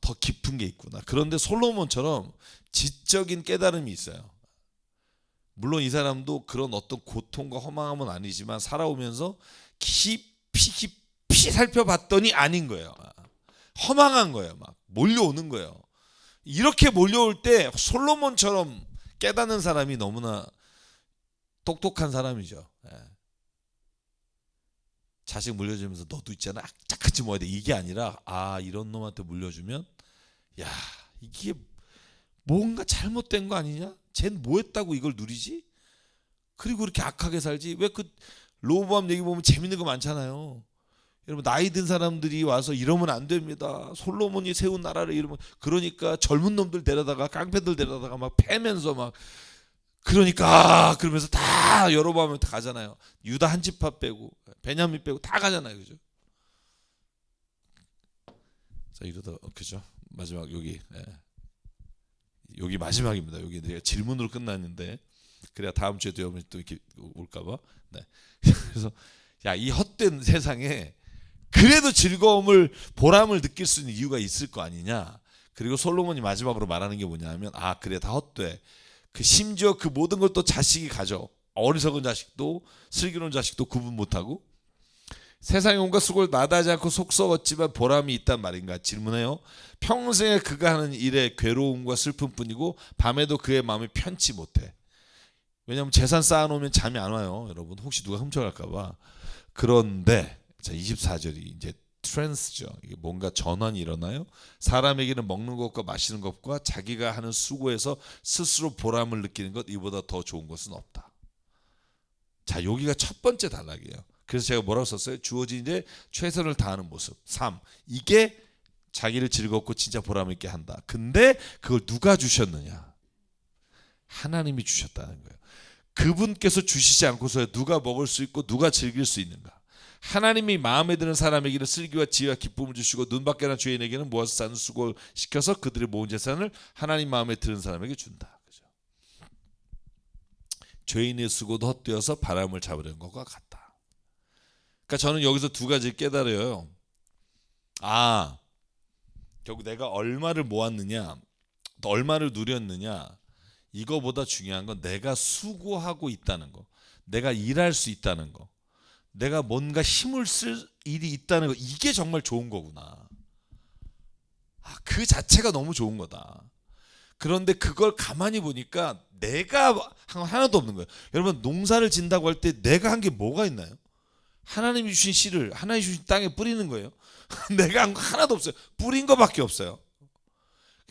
더 깊은 게 있구나. 그런데 솔로몬처럼 지적인 깨달음이 있어요. 물론 이 사람도 그런 어떤 고통과 허망함은 아니지만 살아오면서 깊이 살펴봤더니 아닌 거예요. 허망한 거예요. 막 몰려오는 거예요. 이렇게 몰려올 때 솔로몬처럼 깨닫는 사람이 너무나 똑똑한 사람이죠. 자식 물려주면서 너도 있잖아. 악착같이 모아야 돼. 이게 아니라 이런 놈한테 물려주면 야 이게 뭔가 잘못된 거 아니냐? 쟨 뭐 했다고 이걸 누리지? 그리고 그렇게 악하게 살지? 왜 그 르호보암 얘기 보면 재밌는 거 많잖아요. 여러분 나이 든 사람들이 와서 이러면 안 됩니다. 솔로몬이 세운 나라를 이러면 그러니까 젊은 놈들 데려다가 깡패들 데려다가 막 패면서 막 그러니까 그러면서 다 여로보암을 다 가잖아요. 유다 한 집합 빼고 베냐민 빼고 다 가잖아요. 그죠? 자 이러다 그죠? 마지막 여기 마지막입니다. 여기 내가 질문으로 끝났는데 그래야 다음 주에도 여러분이 또 이렇게 올까봐. 네. 그래서 이 헛된 세상에 그래도 즐거움을 보람을 느낄 수 있는 이유가 있을 거 아니냐. 그리고 솔로몬이 마지막으로 말하는 게 뭐냐면 그래 다 헛돼. 그 심지어 그 모든 걸 또 자식이 가져. 어리석은 자식도 슬기로운 자식도 구분 못하고 세상의 온갖 수고를 나다지 않고 속 썩었지만 보람이 있단 말인가 질문해요. 평생에 그가 하는 일에 괴로움과 슬픔뿐이고 밤에도 그의 마음이 편치 못해. 왜냐하면 재산 쌓아놓으면 잠이 안 와요. 여러분 혹시 누가 훔쳐갈까 봐. 그런데 자 24절이 이제 트랜스죠. 이게 뭔가 전환이 일어나요. 사람에게는 먹는 것과 마시는 것과 자기가 하는 수고에서 스스로 보람을 느끼는 것 이보다 더 좋은 것은 없다. 자 여기가 첫 번째 단락이에요. 그래서 제가 뭐라고 썼어요? 주어진 일에 최선을 다하는 모습. 3. 이게 자기를 즐겁고 진짜 보람 있게 한다. 근데 그걸 누가 주셨느냐? 하나님이 주셨다는 거예요. 그분께서 주시지 않고서 누가 먹을 수 있고 누가 즐길 수 있는가? 하나님이 마음에 드는 사람에게는 슬기와 지혜와 기쁨을 주시고 눈밖에 난 죄인에게는 모아서 사는 수고를 시켜서 그들의 모은 재산을 하나님 마음에 드는 사람에게 준다. 그죠? 죄인의 수고도 헛되어서 바람을 잡으려는 것과 같다. 그러니까 저는 여기서 두 가지를 깨달아요. 결국 내가 얼마를 모았느냐, 또 얼마를 누렸느냐, 이거보다 중요한 건 내가 수고하고 있다는 거, 내가 일할 수 있다는 거, 내가 뭔가 힘을 쓸 일이 있다는 거, 이게 정말 좋은 거구나. 그 자체가 너무 좋은 거다. 그런데 그걸 가만히 보니까 내가 하나도 없는 거예요. 여러분 농사를 진다고 할 때 내가 한 게 뭐가 있나요? 하나님이 주신 씨를 하나님이 주신 땅에 뿌리는 거예요. 내가 한 거 하나도 없어요. 뿌린 거밖에 없어요.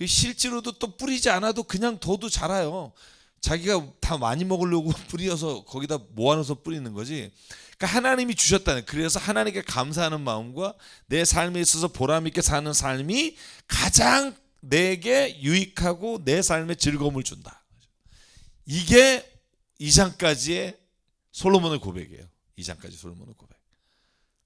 실제로도 또 뿌리지 않아도 그냥 둬도 자라요. 자기가 다 많이 먹으려고 뿌려서 거기다 모아놓아서 뿌리는 거지. 그러니까 하나님이 주셨다는, 그래서 하나님께 감사하는 마음과 내 삶에 있어서 보람 있게 사는 삶이 가장 내게 유익하고 내 삶에 즐거움을 준다. 이게 2장까지의 솔로몬의 고백이에요. 2장까지 솔로몬의 고백.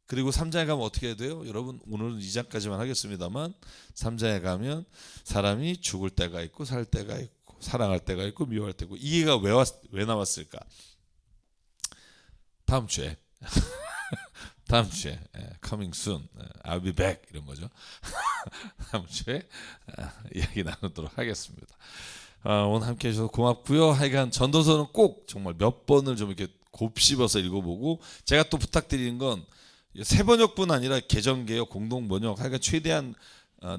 그리고 3장에 가면 어떻게 해야 돼요? 여러분 오늘은 2장까지만 하겠습니다만 3장에 가면 사람이 죽을 때가 있고 살 때가 있고 사랑할 때가 있고 미워할 때고, 이해가 왜 나왔을까? 다음 주에 다음 주에 coming soon, I'll be back 이런 거죠. 다음 주에 이야기 나누도록 하겠습니다. 오늘 함께 해주셔서 고맙고요. 하여간 전도서는 꼭 정말 몇 번을 좀 이렇게 곱씹어서 읽어보고, 제가 또 부탁드리는 건 새 번역뿐 아니라 개정개역, 공동번역, 하여간 최대한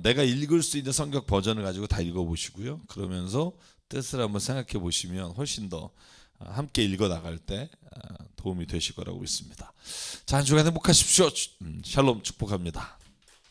내가 읽을 수 있는 성경 버전을 가지고 다 읽어보시고요. 그러면서 뜻을 한번 생각해 보시면 훨씬 더 함께 읽어 나갈 때 도움이 되실 거라고 믿습니다. 자, 한 주간 행복하십시오. 샬롬 축복합니다.